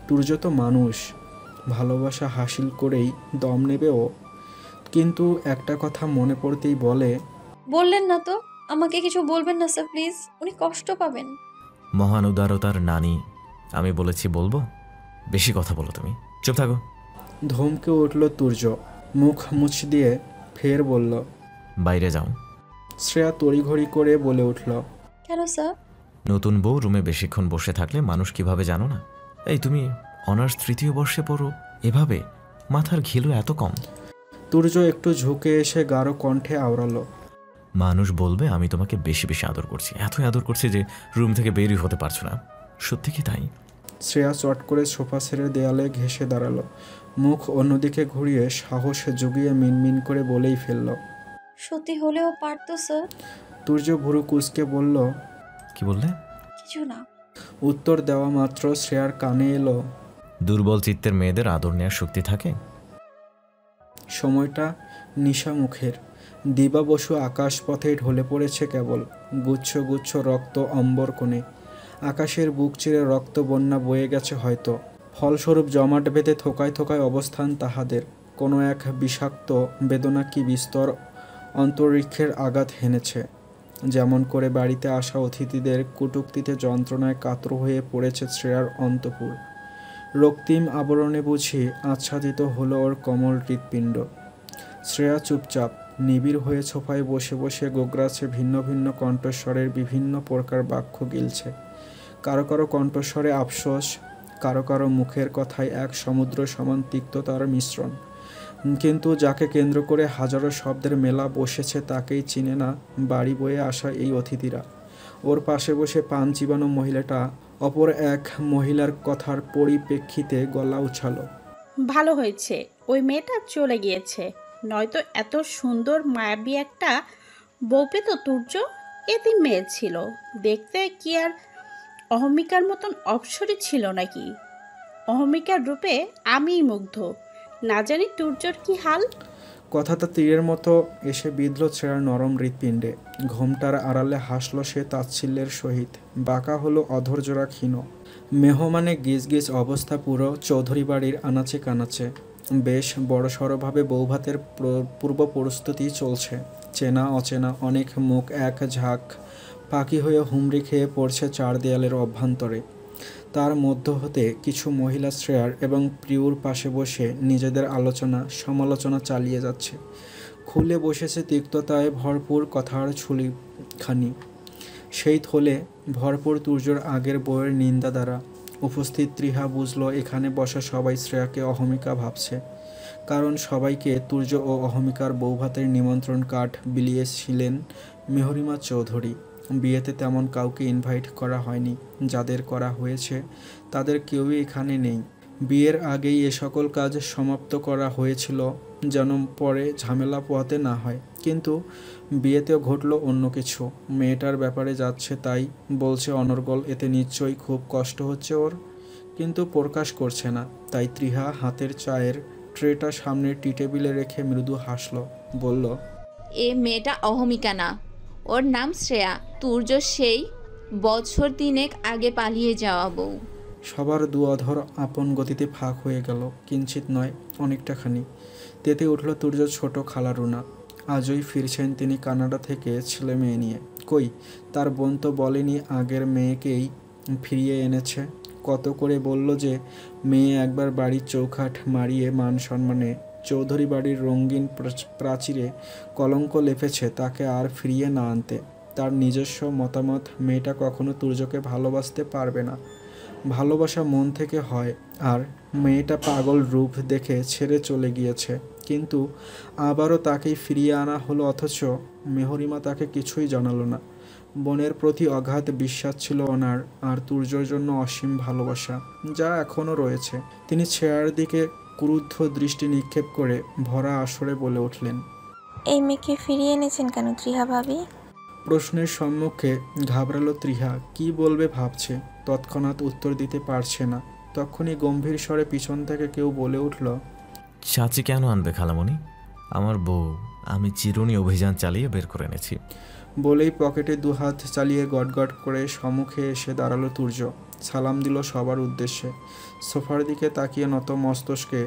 তুর্য তো মানুষ, ভালোবাসা হাসিল করেই দম নেবে ও। কিন্তু একটা কথা মনে পড়তেই বলে, বললেন না তো, আমাকে কিছু বলবেন না স্যার প্লিজ, উনি কষ্ট পাবেন। মহান উদারতার নানি, আমি বলেছি বলবো? বেশি কথা বলো তুমি, চুপ থাকো। ধমকে উঠল তুর্য, মুখ মুছ দিয়ে ফের বলল, বাইরে যাও। শ্রেয়া তড়িঘড়ি করে বলে উঠল, কেন স্যার? নতুন বউ রুমে বেশিক্ষণ বসে থাকলে মানুষ কিভাবে জানো না? এই তুমি অনার্স 3য় বর্ষে পড়ো, এভাবে মাথার ঘিলু এত কম? তুর্য একটু ঝুঁকে এসে গাঢ় কণ্ঠে আওড়ালো, মানুষ বলবে আমি তোমাকে বেশি বেশি আদর করছি, এত আদর করছি যে রুম থেকে বেরই হতে পারছো না। সত্যি কি তাই? শ্রেয়া চট করে সোফা ছেড়ে দেয়ালে ঘেঁষে দাঁড়ালো। মুখ অন্যদিকে ঘুরিয়ে সাহস জুগিয়ে মিনমিন করে বলেই ফেলল, সত্যি হলেও পারতো স্যার। তুর্য ভুরু কুঁচকে বলল, কি বললে? কিছু না। উত্তর দেওয়া মাত্র শ্রেয়ার কানে এলো, দুর্বল চিত্তের মেয়েদের আদর নেওয়ার শক্তি থাকে। সময়টা নিশামুখের। দিবা বসু আকাশ পথে ঢলে পড়েছে কেবল। গুচ্ছ গুচ্ছ রক্ত অম্বর কোণে। আকাশের বুক চিরে রক্ত বন্যা বয়ে গেছে হয়তো। ফলস্বরূপ জমাট বেঁধে থোকায় থোকায় অবস্থান তাহাদের। কোনো এক বিষাক্ত বেদনা কি বিস্তর অন্তরিক্ষের আঘাত হেনেছে। যেমন করে বাড়িতে আসা অতিথিদের কটূক্তিতে যন্ত্রণায় কাতর হয়ে পড়েছে শ্রেয়ার অন্তপুর। রক্তিম আবরণে বুঝি আচ্ছাদিত হলো ওর কোমল হৃৎপিণ্ড। শ্রেয়া চুপচাপ নিবিড় হয়ে সোফায় বসে বসে গোগ্রাসে ভিন্ন ভিন্ন কণ্ঠস্বরের বিভিন্ন প্রকার বাক্য গিলছে। কারো কারো কণ্ঠস্বরে আফসোস, কারো কারো মুখের কথায় এক সমুদ্র সমান তিক্ততার মিশ্রণ। কিন্তু যাকে কেন্দ্র করে হাজারো শব্দের মেলা বসেছে তাকেই চিনে না বাড়ি বয়ে আসা এই অতিথিরা। ওর পাশে বসে পান চিবানো মহিলাটা অপর এক মহিলার কথার পরিপ্রেক্ষিতে গলা উছালো, ভালো হয়েছে ওই মেয়েটা চলে গিয়েছে, নয়তো এত সুন্দর মায়াবী একটা বউ পেত তুর্য। এতি মেয়ে ছিল, দেখতে কি আর অহমিকার মতন অপসরী ছিল নাকি? অহমিকার রূপে আমিই মুগ্ধ, না জানি তুর্যর কি হাল। কথাটা তীরের মতো এসে বিঁধল শ্রেয়ার নরম হৃৎপিণ্ডে। ঘোমটার আড়ালে হাসল সে তাচ্ছিল্যের সহিত। বাঁকা হলো অধৈর্যরা ক্ষীণ। মেহমানে গিজ গিজ অবস্থা পুরো চৌধুরী বাড়ির আনাচে কানাচে। বেশ বড়সড়ভাবে বৌভাতের পূর্ব প্রস্তুতি চলছে। চেনা অচেনা অনেক মুখ এক ঝাঁক পাখি হয়ে হুমড়ি খেয়ে পড়ছে চার দেয়ালের অভ্যন্তরে। তার মধ্য হতে কিছু মহিলা শ্রেয়ার এবং প্রিয়র পাশে বসে নিজেদের আলোচনা সমালোচনা চালিয়ে যাচ্ছে। খুলে বসেছে তিক্ততায় ভরপুর কথার ছুলিখানি। সেই থলে ভরপুর তুর্যর আগের বউয়ের নিন্দা দ্বারা। উপস্থিত ত্রিহা বুঝল এখানে বসা সবাই শ্রেয়াকে অহমিকা ভাবছে, কারণ সবাইকে তুর্য ও অহমিকার বৌভাতের নিমন্ত্রণ কার্ড বিলিয়েছিলেন মেহরিমা চৌধুরী। বিয়েতে তেমন কাউকে ইনভাইট করা হয়নি। যাদের করা হয়েছে তাদের কেউই এখানে নেই। বিয়ের আগেই এ সকল কাজ সমাপ্ত করা হয়েছিল যেন পরে ঝামেলা পোহাতে না হয়। কিন্তু বিয়েতেও ঘটল অন্য কিছু। মেয়েটার ব্যাপারে যাচ্ছে তাই বলছে অনর্গল, এতে নিশ্চয়ই খুব কষ্ট হচ্ছে ওর, কিন্তু প্রকাশ করছে না। তাই ত্রিহা হাতের চায়ের ট্রেটা সামনে টি টেবিলে রেখে মৃদু হাসল, বলল, এ মেয়েটা অহমিকা না, ওর নাম শ্রেয়া, তুর্য সেই বছর 3 আগে পালিয়ে যাওয়া বউ। সবার দু অধর আপন গতিতে ফাঁক হয়ে গেল, কিঞ্চিত নয় অনেকটাখানি। তেতে উঠল তুর্যর ছোট খালা রুনা। আজই ফিরছেন তিনি কানাডা থেকে ছেলে মেয়ে নিয়ে। কই, তার বোন তো বলেনি আগের মেয়েকেই ফিরিয়ে এনেছে। কত করে বলল যে মেয়ে একবার বাড়ির চৌখাট মারিয়ে মান সম্মানে চৌধুরী বাড়ির রঙিন প্রাচীরে কলঙ্ক লেপেছে, তাকে আর ফিরিয়ে না আনতে। তার নিজস্ব মতামত, মেয়েটা কখনো তুর্যকে ভালোবাসতে পারবে না। ভালোবাসা মন থেকে হয়, আর মেয়েটা পাগল রূপ দেখে ছেড়ে চলে গিয়েছে, কিন্তু আবারও তাকেই ফিরিয়ে আনা হলো, অথচ মেহরিমা তাকে কিছুই জানালো না। বোনের প্রতি অগাধ বিশ্বাস ছিল ওনার, আর তুর্যর জন্য অসীম ভালোবাসা, যা এখনও রয়েছে। তিনি ছেয়ার দিকে ক্রুদ্ধ দৃষ্টি নিক্ষেপ করে ভরা আসরে বলে উঠলেন, এই মেয়েকে ফিরিয়ে এনেছেন কেন ত্রিহা ভাবি? প্রশ্নের সম্মুখে ঘাবড়ালো ত্রিহা, কি বলবে ভাবছে, তৎক্ষণাৎ উত্তর দিতে পারছে না। তখনই গম্ভীর স্বরে পিছন থেকে কেউ বলে উঠল, চাচি কেন আনবে খালামণি? আমার বউ, আমি চিরুনি অভিযান চালিয়ে বের করে এনেছি। বলেই পকেটে দুহাত চালিয়ে গটগট করে সম্মুখে এসে দাঁড়ালো তুর্য। সালাম দিল সবার উদ্দেশ্যে। সোফার দিকে তাকিয়ে নত মস্তকে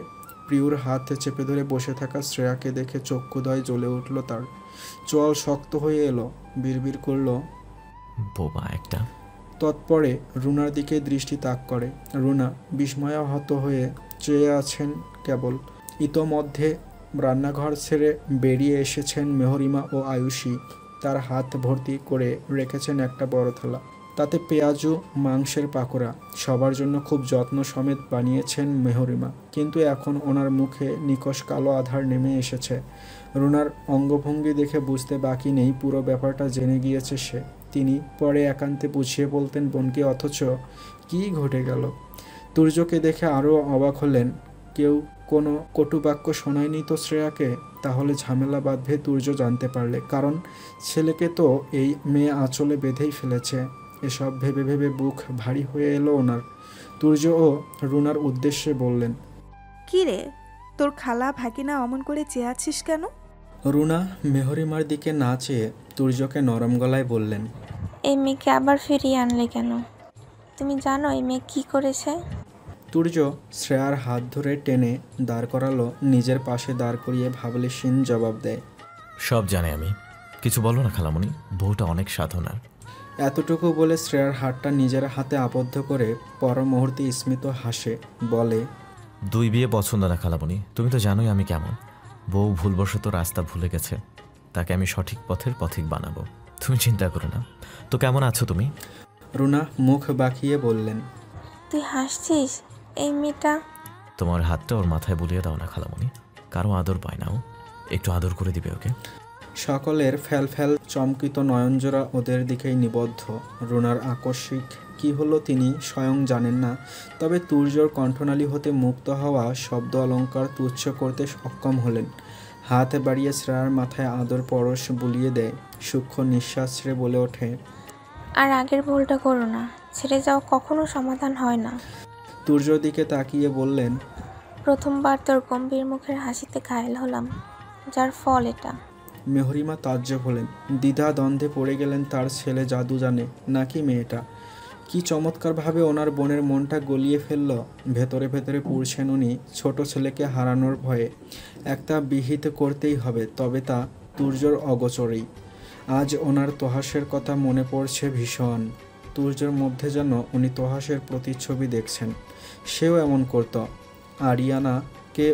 প্রিয়র হাত চেপে ধরে বসে থাকা শ্রেয়াকে দেখে চক্ষুদয় জ্বলে উঠল তার। চোয়াল শক্ত হয়ে এলো, বিড়বিড় করল, বোবা একটা। তৎপরে রুনার দিকে দৃষ্টি তাক করে। রুনা বিস্ময়াহত হয়ে চেয়ে আছেন কেবল। ইতোমধ্যে রান্নাঘর ছেড়ে বেরিয়ে এসেছেন মেহরিমা ও আয়ুষী। তার হাত ভর্তি করে রেখেছেন একটা বড় থালা, তাতে পেঁয়াজু মাংসের পাকোড়া। সবার জন্য খুব যত্ন সমেত বানিয়েছেন মেহরিমা, কিন্তু এখন ওনার মুখে নিকষ কালো আধার নেমে এসেছে। রুনার অঙ্গভঙ্গি দেখে বুঝতে বাকি নেই পুরো ব্যাপারটা জেনে গিয়েছে সে। তিনি পরে একান্তে বুঝিয়ে বলতেন বোনকে, অথচ কী ঘটে গেল। তুর্যকে দেখে আরও অবাক হলেন। কেউ কোনো কটুবাক্য শোনায়নি তো শ্রেয়াকে? তাহলে ঝামেলা বাঁধবে তুর্য জানতে পারলে, কারণ ছেলেকে তো এই মেয়ে আঁচলে বেঁধেই ফেলেছে। এসব ভেবে ভেবে বুক ভারী হয়ে এলো ওনার। তুর্য ও রুনার উদ্দেশ্যে বললেন, কি রে, তোর খালা ভাগিনা অমন করে চেয়ে আছিস কেন? রুনা মেহরিমার দিকে না চেয়ে তুর্যকে নরম গলায় বললেন, এই মেয়েকে আবার ফিরিয়ে আনলে কেন? তুমি জানো এই মেয়ে কি করেছে? তুর্য শ্রেয়ার হাত ধরে টেনে দাঁড় করালো, নিজের পাশে দাঁড় করিয়ে ভাবলেশীন জবাব দেয়, সব জানে আমি, কিছু বলো না খালামণি, বউটা অনেক সাধনার। এতটুকু বলে শ্রেয়ার হাতটা নিজের হাতে আবদ্ধ করে পর মুহূর্তে স্মিত হাসে, বলে, 2 বিয়ে পছন্দ না খালামণি, তুমি তো জানোই আমি কেমন। বউ ভুলবশত রাস্তা ভুলে গেছে, তাকে আমি সঠিক পথের পথিক বানাবো, তুমি চিন্তা করো না। তো কেমন আছো তুমি? রুনা মুখ বাঁকিয়ে বললেন, তুই হাসছিস? এই মেয়েটা। তোমার হাতটা ওর মাথায় বুলিয়ে দাও না খালামণি, কারো আদর পায় না ও, একটু আদর করে দিবে ওকে। সকলের ফ্যাল চমকিত নয়নজোড়া ওদের দিকেই নিবদ্ধ। রুনার আকস্মিক কি হলো তিনি স্বয়ং জানেন না, তবে তুর্যর কণ্ঠনালী হতে মুক্ত হওয়া শব্দ অলঙ্কার তুচ্ছ করতে সক্ষম হলেন। হাত বাড়িয়ে শ্রেয়ার মাথায় আদর পরশ বুলিয়ে দেয়, সূক্ষ্ম নিঃশ্বাস ছেড়ে বলে ওঠে, আর আগের ভুলটা করো না, ছেড়ে যাও কখনো সমাধান হয় না। তুর্যর দিকে তাকিয়ে বললেন, প্রথমবার তোর গম্ভীর মুখের হাসিতে ঘায়েল হলাম, যার ফল এটা। মেহরিমা তাজ্জব হলেন, দ্বিধা দ্বন্দ্বে পড়ে গেলেন। তার ছেলে জাদু জানে নাকি মেয়েটা? কি চমৎকারভাবে ওনার বোনের মনটা গলিয়ে ফেলল। ভেতরে ভেতরে পুড়ছেন উনি, ছোট ছেলেকে হারানোর ভয়ে। একটা বিহিত করতেই হবে, তবে তা তুর্যর অগোচরেই। আজ ওনার তোহাসের কথা মনে পড়ছে ভীষণ। তুর্যর মধ্যে যেন উনি তোহাসের প্রতিচ্ছবি দেখছেন। সেও এমন করত। আরিয়ানাকে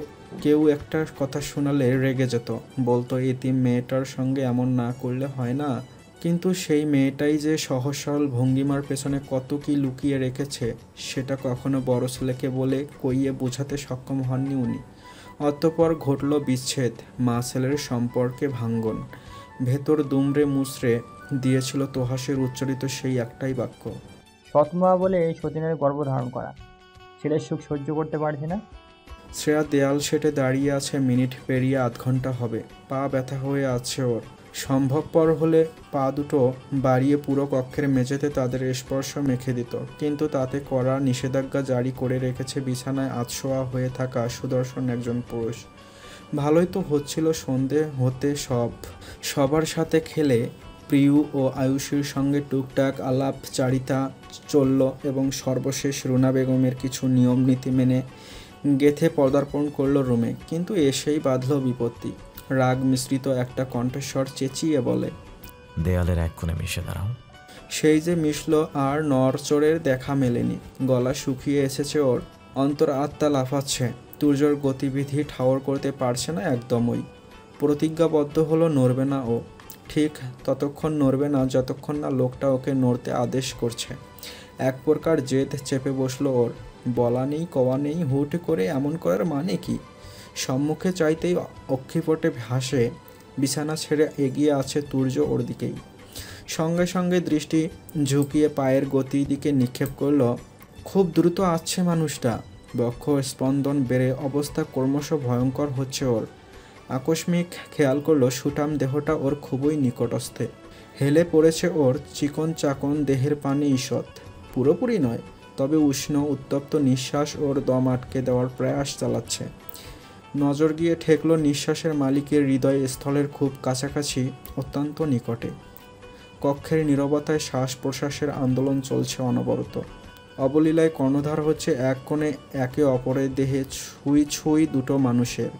কেউ একটা কথা শোনালে রেগে যেত, বলতো এতিম মেয়েটার সঙ্গে এমন না করলে হয় না। কিন্তু সেই মেয়েটাই যে সহজ সরল ভঙ্গিমার পেছনে কত কি লুকিয়ে রেখেছে, সেটা কখনো বড় ছেলেকে বলে কইয়ে বোঝাতে সক্ষম হননি উনি। অতঃপর ঘটল বিচ্ছেদ, মা ছেলের সম্পর্কে ভাঙ্গন। ভেতর দুমড়ে মুচড়ে দিয়েছিল তোহাসের উচ্চারিত সেই একটাই বাক্য, সৎমা বলে এই সতীনের গর্ভধারণ করা, ছেলের সুখ সহ্য করতে পারছি না। শ্রেয়া দেয়াল সেটে দাঁড়িয়ে আছে, মিনিট পেরিয়ে আধ ঘন্টা হবে। পা ব্যথা হয়ে আছে ওর। সম্ভবপর হলে পা দুটো বাড়িয়ে পুরো কক্ষের মেঝেতে তাদের স্পর্শ মেখে দিত, কিন্তু তাতে কড়া নিষেধাজ্ঞা জারি করে রেখেছে বিছানায় আধশোয়া হয়ে থাকা সুদর্শন একজন পুরুষ। ভালোই তো হচ্ছিল সন্ধে হতে সবার সাথে খেলে। প্রিয়ু ও আয়ুষীর সঙ্গে টুকটাক আলাপচারিতা চলল এবং সর্বশেষ রুনা বেগমের কিছু নিয়ম নীতি মেনে গেথে পদার্পণ করল রুমে। কিন্তু এসেই বাঁধল বিপত্তি। রাগ মিশ্রিত একটা কণ্ঠস্বর চেঁচিয়ে বলে, দেয়ালের এক কোণে মিশে দাঁড়াও। সেই যে মিশল, আর নড়চড়ের দেখা মেলেনি। গলা শুকিয়ে এসেছে ওর, অন্তর আত্মা লাফাচ্ছে। তুর্যর গতিবিধি ঠাওর করতে পারছে না একদমই। প্রতিজ্ঞাবদ্ধ হলো নড়বে না ও। ঠিক ততক্ষণ নড়বে না যতক্ষণ না লোকটা ওকে নড়তে আদেশ করছে। এক প্রকার জেদ চেপে বসলো ওর। বলা নেই কওয়া নেই, হুট করে এমন করার মানে কি? সম্মুখে চাইতেই অক্ষিপটে ভাসে বিছানা ছেড়ে এগিয়ে আছে তুর্য ওর দিকেই। সঙ্গে সঙ্গে দৃষ্টি ঝুঁকিয়ে পায়ের গতির দিকে নিক্ষেপ করল। খুব দ্রুত আসছে মানুষটা। বক্ষ স্পন্দন বেড়ে অবস্থা ক্রমশ ভয়ঙ্কর হচ্ছে ওর। আকস্মিক খেয়াল করলো সুঠাম দেহটা ওর খুবই নিকটস্থে। হেলে পড়েছে ওর চিকন চাকন দেহের পানে ঈষৎ, পুরোপুরি নয়, তবে উষ্ণ উত্তপ্ত নিঃশ্বাস ওর দম আটকে দেওয়ার প্রয়াস চালাচ্ছে। নজর গিয়ে ঠেকলো নিঃশ্বাসের মালিকের হৃদয় স্থলের খুব কাছাকাছি, অত্যন্ত নিকটে। কক্ষের নীরবতায় শ্বাস প্রশ্বাসের আন্দোলন চলছে অনবরত। অবলীলায় কর্ণধার হচ্ছে এক কোণে একে অপরের দেহে ছুঁই ছুঁই দুটো মানুষের।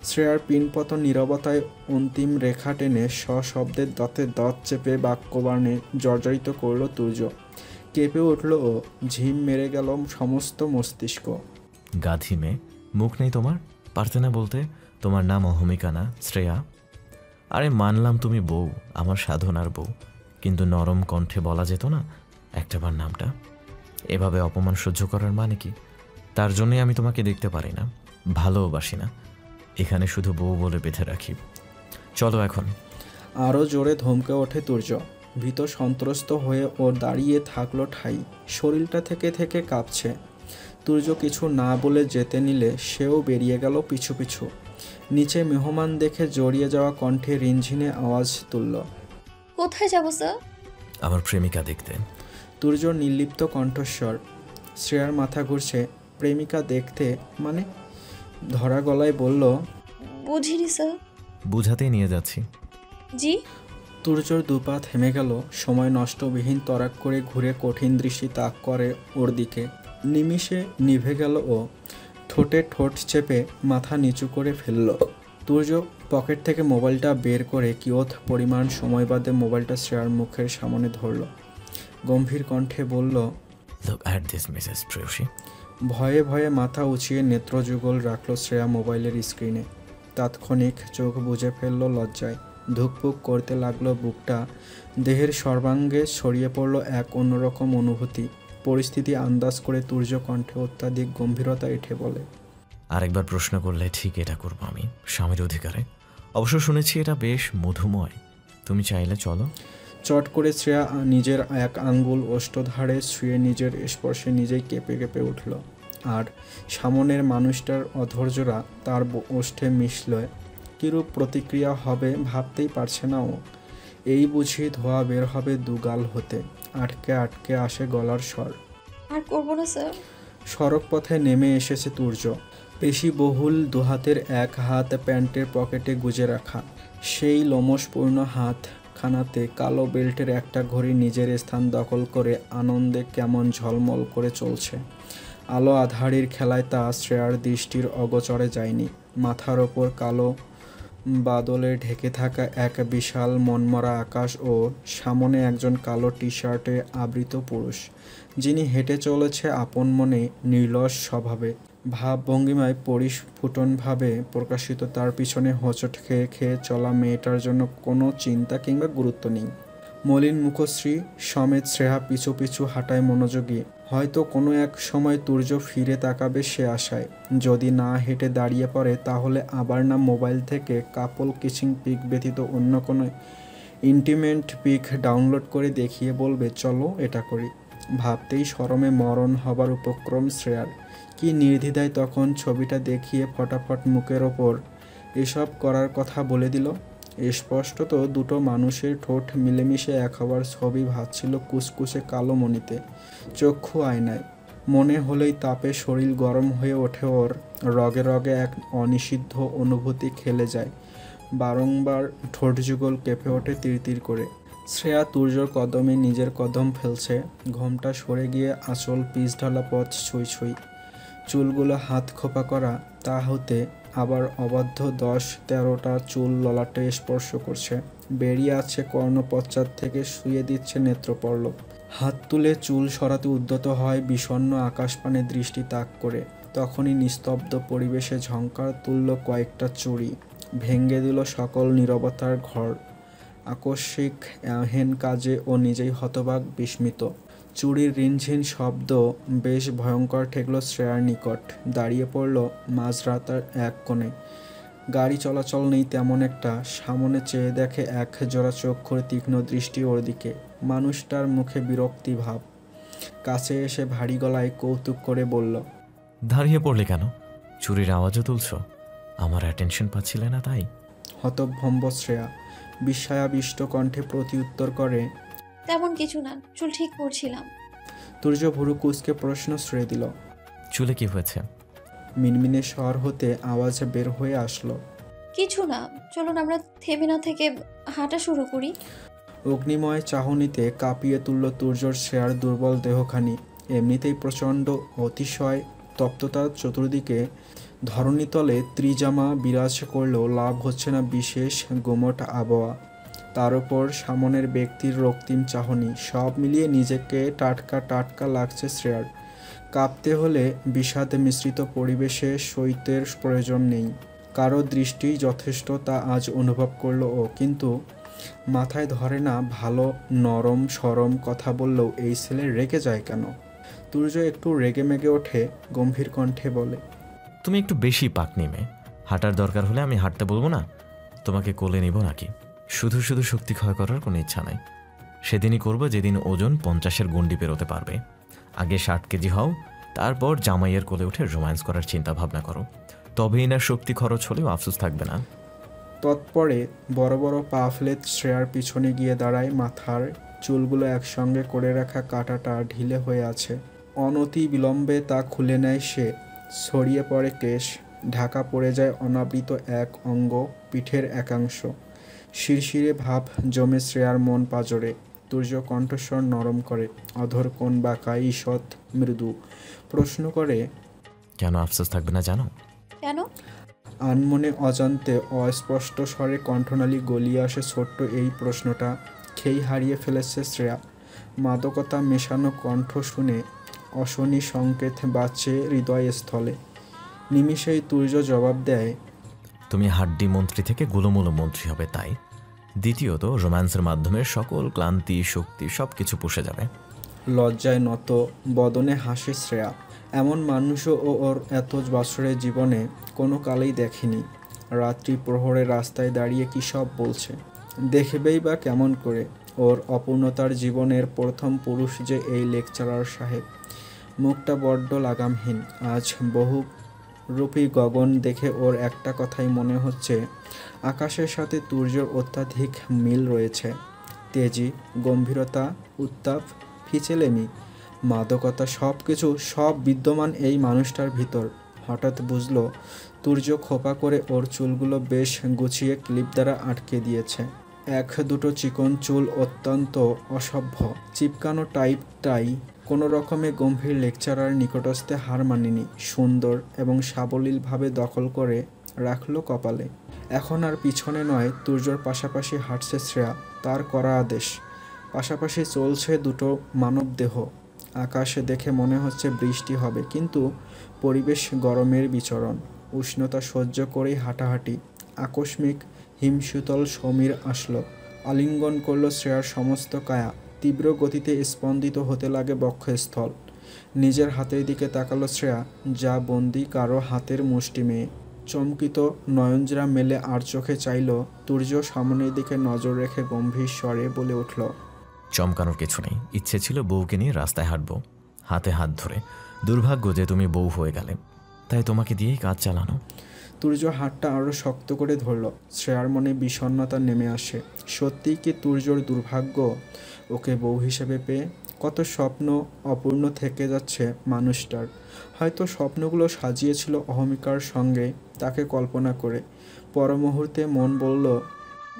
শ্রেয়ার পিনপতন নীরবতায় অন্তিম রেখা টেনে সশব্দের দাঁতে দাঁত চেপে বাক্যবাণে জর্জরিত করল তুর্য। কেঁপে উঠল ও, ঝিম মেরে গেল সমস্ত মস্তিষ্ক। গাধি মেয়ে, মুখ নেই তোমার? পারতে না বলতে? তোমার নাম অহমিকা না, শ্রেয়া? আরে মানলাম তুমি বউ, আমার সাধনার বউ, কিন্তু নরম কণ্ঠে বলা যেত না একটাবার নামটা? এভাবে অপমান সহ্য করার মানে কি? তার জন্যই আমি তোমাকে দেখতে পারি না, ভালোবাসি না, এখানে শুধু বউ বলে বেঁধে রাখি। চলো এখন। আরও জোরে ধমকে ওঠে তুর্য। ভীত সন্ত্রস্ত হয়ে ওর দাঁড়িয়ে থাকলো ঠাই, শরীরটা থেকে থেকে কাঁপছে। তুর্য কিছু না বলে যেতে নিলে সেও বেরিয়ে গেল পিছু পিছু। নিচে মেহমান দেখে জড়িয়ে যাওয়া কণ্ঠে রিনঝিনে আওয়াজ তুলল, কোথায় যাবো স্যার? আমার প্রেমিকা দেখতে। তুর্যর নির্লিপ্ত কণ্ঠস্বর। শ্রেয়ার মাথা ঘুরছে। প্রেমিকা দেখতে মানে? ধরা গলায় বলল, বুঝিনি স্যার। বুঝাতেই নিয়ে যাচ্ছি। জি? তুর্যর দুপা থেমে গেল। সময় নষ্টবিহীন তরাক করে ঘুরে কঠিন দৃষ্টি তাক করে ওর দিকে। নিমিষে নিভে গেল ও। ঠোঁটে ঠোঁট চেপে মাথা নিচু করে ফেলল। তুর্য পকেট থেকে মোবাইলটা বের করে কিয়ৎ পরিমাণ সময় বাদে মোবাইলটা শ্রেয়ার মুখের সামনে ধরল। গম্ভীর কণ্ঠে বলল, Look at this, Mrs. প্রেয়সী। ভয়ে ভয়ে মাথা উঁচিয়ে নেত্রযুগল রাখল শ্রেয়া মোবাইলের স্ক্রিনে। তাৎক্ষণিক চোখ বুজে ফেলল লজ্জায়। ধুকপুক করতে লাগলো বুকটা। দেহের সর্বাঙ্গে ছড়িয়ে পড়ল এক অন্যরকম অনুভূতি। পরিস্থিতি আন্দাজ করে তুর্য কণ্ঠে অত্যাধিক গম্ভীরতা এঁঠে বলে, আরেকবার প্রশ্ন করলে ঠিক এটা করবো আমি, স্বামীর অধিকারে। অবশ্য শুনেছি এটা বেশ মধুময়। তুমি চাইলে চলো। চট করে শ্রেয়া নিজের এক আঙ্গুল ওষ্ঠধারে শুয়ে নিজের স্পর্শে নিজেই কেঁপে কেঁপে উঠল। আর সামনের মানুষটার অধৈর্যরা তার ওষ্ঠে মিশল। কীরূপ প্রতিক্রিয়া হবে ভাবতেই পারছে না ও। এই বুঝি ধোয়া বের হবে দুগাল হতে। আটকে আটকে আসে গলার স্বর। আর করবো না স্যার। সড়ক পথে নেমে এসেছে তুর্য। পেশিবহুল দুহাতের এক হাত প্যান্টের পকেটে গুজে রাখা। সেই লোমশপূর্ণ হাত খানাতে কালো বেল্টের একটা ঘড়ি নিজের স্থান দখল করে আনন্দে কেমন ঝলমল করে চলছে। আলো আধারির খেলায় তা শ্রেয়ার দৃষ্টির অগোচরে যায়নি। মাথার ওপর কালো বাদলে ঢেকে থাকা এক বিশাল মনমরা আকাশ ও সামনে একজন কালো টি শার্টে আবৃত পুরুষ, যিনি হেঁটে চলেছে আপন মনে নির্লস স্বভাবে। ভাবভঙ্গিমায় পরিস্ফুটনভাবে প্রকাশিত তার পিছনে হোঁচট খেয়ে খেয়ে চলা মেয়েটার জন্য কোনো চিন্তা কিংবা গুরুত্ব নেই। মলিন মুখশ্রী সমেত শ্রেয়া পিছু পিছু হাঁটায় মনোযোগী। হয়তো কোনো এক সময় তুর্য ফিরে তাকাবে সে আশায়। যদি না হেঁটে দাঁড়িয়ে পড়ে তাহলে আবার না মোবাইল থেকে কাপল কিসিং পিক ব্যতীত অন্য কোনো ইন্টিমেট পিক ডাউনলোড করে দেখিয়ে বলবে, চলো এটা করি। ভাবতেই শরমে মরণ হবার উপক্রম শ্রেয়ার। কি নির্দ্বিধায় তখন ছবিটা দেখিয়ে ফটাফট মুখের ওপর এসব করার কথা বলে দিল। স্পষ্টত দুটো মানুষের ঠোঁট মিলেমিশে এক হবার ছবি ভাসছিল কুচকুচে কালো মণিতে, চক্ষু আয়নায়। মনে হলেই তাপে শরীর গরম হয়ে ওঠে ওর। রগে রগে এক অনিষিদ্ধ অনুভূতি খেলে যায়। বারংবার ঠোঁট যুগল কেঁপে ওঠে তিরতির করে। শ্রেয়া তুর্যর কদমে নিজের কদম ফেলছে। ঘোমটা সরে গিয়ে আঁচল পিচ ঢালা পথ ছুঁই ছুঁই। চুলগুলো হাত খোপা করা, তা হতে আবার অবাধ্য 10-13টা চুল ললাটে স্পর্শ করছে। বেরিয়ে আছে কর্ণপশ্চাৎ থেকে, শুয়ে দিচ্ছে নেত্রপল্লব। হাত তুলে চুল সরাতে উদ্যত হয় বিষণ্ণ আকাশপানে দৃষ্টি তাক করে। তখনই নিস্তব্ধ পরিবেশে ঝংকার তুলল কয়েকটা চুড়ি, ভেঙে দিল সকল নীরবতার ঘর। আকস্মিক হেন কাজে ও নিজেই হতবাক বিস্মিত। চুরির রিনঝিন শব্দ বেশ ভয়ঙ্কর ঠেকল শ্রেয়ার নিকট। দাঁড়িয়ে পড়ল মাঝরাতার এক কোণে। গাড়ি চলাচল নেই তেমন একটা। সামনে চেয়ে দেখে এক জোড়া চক্ষুর তীক্ষ্ণ দৃষ্টি ওর দিকে। মানুষটার মুখে বিরক্তি ভাব। কাছে এসে ভারী গলায় কৌতুক করে বলল, দাঁড়িয়ে পড়লে কেন? চুরির আওয়াজও তুলছ? আমার অ্যাটেনশন পাচ্ছিলে না তাই? হতভম্ব শ্রেয়া বিস্ময়াবিষ্ট কণ্ঠে প্রতিউত্তর করে, তেমন কিছু না, চুল ঠিক করছিলাম। তুর্য ভুরু কুঁচকে প্রশ্ন শ্রেয় দিল। চুলে কি হয়েছে? মিনমিনে স্বর হতে আওয়াজ বের হয়ে আসলো, কিছু না, চলুন আমরা থেমে না থেকে হাঁটা শুরু করি। অগ্নিময় চাহনিতে কাঁপিয়ে তুলল তুর্যর শ্রেয়ার দুর্বল দেহখানি। এমনিতেই প্রচণ্ড অতিশয় তপ্ততার চতুর্দিকে ধরণীতলে ত্রিজামা বিরাজ করলেও লাভ হচ্ছে না বিশেষ গোমট আবহাওয়া। তার উপর সামনের ব্যক্তির রক্তিম চাহনি, সব মিলিয়ে নিজেকে টাটকা টাটকা লাগছে শ্রেয়ার। কাঁপতে হলে বিষাদ মিশ্রিত পরিবেশে সইতের প্রয়োজন নেই। কারো দৃষ্টিই যথেষ্ট, তা আজ অনুভব করলো ও। কিন্তু মাথায় ধরে না, ভালো নরম সরম কথা বললেও এই ছেলে রেগে যায় কেন? তুর্য একটু রেগে মেগে ওঠে, গম্ভীর কণ্ঠে বলে, তুমি একটু বেশি পাক নেমে। হাঁটার দরকার হলে আমি হাঁটতে বলবো না? তোমাকে কোলে নিব নাকি? শুধু শুধু শক্তি ক্ষয় করার কোনো ইচ্ছা নাই। সেদিনই করবো যেদিন ওজন 50-এর গণ্ডি পেরোতে পারবে। আগে 60 কেজি হও, তারপর জামাইয়ের কোলে উঠে রোম্যান্স করার চিন্তা ভাবনা করো। তবেই না শক্তি খরচ হলেও আফসোস থাকবে না। তৎপরে বড় বড় পা ফেলে শ্রেয়ার পিছনে গিয়ে দাঁড়ায়। মাথার চুলগুলো একসঙ্গে করে রাখা কাঁটাটা ঢিলে হয়ে আছে। অনতি বিলম্বে তা খুলে নেয় সে। ছড়িয়ে পড়ে কেশ, ঢাকা পড়ে যায় অনাবৃত এক অঙ্গ, পিঠের একাংশ। শিরশিরে ভাব জমে শ্রেয়ার মন পাজরে। তুর্য কণ্ঠস্বর নরম করে, অধর কোণ বাঁকা, ঈষৎ মৃদু। প্রশ্ন করে, কেন আফসোস থাকবে না জানো? কেন? আনমনে অজান্তে অস্পষ্ট স্বরে কণ্ঠনালী গলিয়ে আসে ছোট্ট এই প্রশ্নটা। খেই হারিয়ে ফেলেছে শ্রেয়া। মাদকতা মেশানো কণ্ঠ শুনে অশনি সংকেত বাজছে হৃদয়স্থলে। নিমিষেই তুর্য জবাব দেয়, তুমি হাড্ডি মন্ত্রী থেকে গুলোমুলো মন্ত্রী হবে, তাই। দ্বিতীয়ত, রোম্যান্সের মাধ্যমে সকল ক্লান্তি শক্তি সব কিছু পুষে যাবে। লজ্জায় নত বদনে হাসে শ্রেয়া। এমন মানুষও ওর এত বছরের জীবনে কোনো কালেই দেখেনি। রাত্রি প্রহরে রাস্তায় দাঁড়িয়ে কী সব বলছে। দেখবেই বা কেমন করে? ওর অপূর্ণতার জীবনের প্রথম পুরুষ যে এই লেকচারার সাহেব। মুখটা বড্ড লাগামহীন। আজ বহু রূপী গগন দেখে ওর একটা কথাই মনে হচ্ছে, আকাশের সাথে তুর্যর অত্যাধিক মিল রয়েছে। তেজি, গম্ভীরতা, উত্তাপ, ফিচেলেমি, মাদকতা সব কিছু সব বিদ্যমান এই মানুষটার ভিতর। হঠাৎ বুঝলো তুর্য খোপা করে ওর চুলগুলো বেশ গুছিয়ে ক্লিপ দ্বারা আটকে দিয়েছে। এক দুটো চিকন চুল অত্যন্ত অসভ্য, চিপকানো টাইপটাই কোনো রকমে গম্ভীর লেকচারার নিকটস্থে হার মানেনি। সুন্দর এবং সাবলীলভাবে দখল করে রাখলো কপালে। এখন আর পিছনে নয়, তুর্যর পাশাপাশি হাঁটছে শ্রেয়া, তার করা আদেশ। পাশাপাশি চলছে দুটো মানব দেহ। আকাশে দেখে মনে হচ্ছে বৃষ্টি হবে, কিন্তু পরিবেশ গরমের বিচরণ। উষ্ণতা সহ্য করেই হাঁটাহাঁটি। আকস্মিক হিমশীতল সমীর আসলো, আলিঙ্গন করলো শ্রেয়ার সমস্ত কায়া। তীব্র গতিতে স্পন্দিত হতে লাগে বক্ষস্থল। নিজের হাতের দিকে তাকালো শ্রেয়া, যা বন্দি কারো হাতের মুষ্টি মেয়ে। চমকিত নয়নজোড়া মেলে আর চোখে চাইল। তুর্য সামনের দিকে নজর রেখে গম্ভীর স্বরে বলে উঠল, চমকানোর কিছু নেই। ইচ্ছে ছিল বউকে নিয়ে রাস্তায় হাঁটবো, হাতে হাত ধরে। দুর্ভাগ্য যে তুমি বউ হয়ে গেলে, তাই তোমাকে দিয়েই কাজ চালানো। তুর্য হাতটা আরও শক্ত করে ধরল। শ্রেয়ার মনে বিষণ্ণতা নেমে আসে। সত্যিই কি তুর্যর দুর্ভাগ্য ওকে বউ হিসেবে পেয়ে? কত স্বপ্ন অপূর্ণ থেকে যাচ্ছে মানুষটার। হয়তো স্বপ্নগুলো সাজিয়েছিল অহমিকার সঙ্গে, তাকে কল্পনা করে। পর মুহূর্তে মন বলল,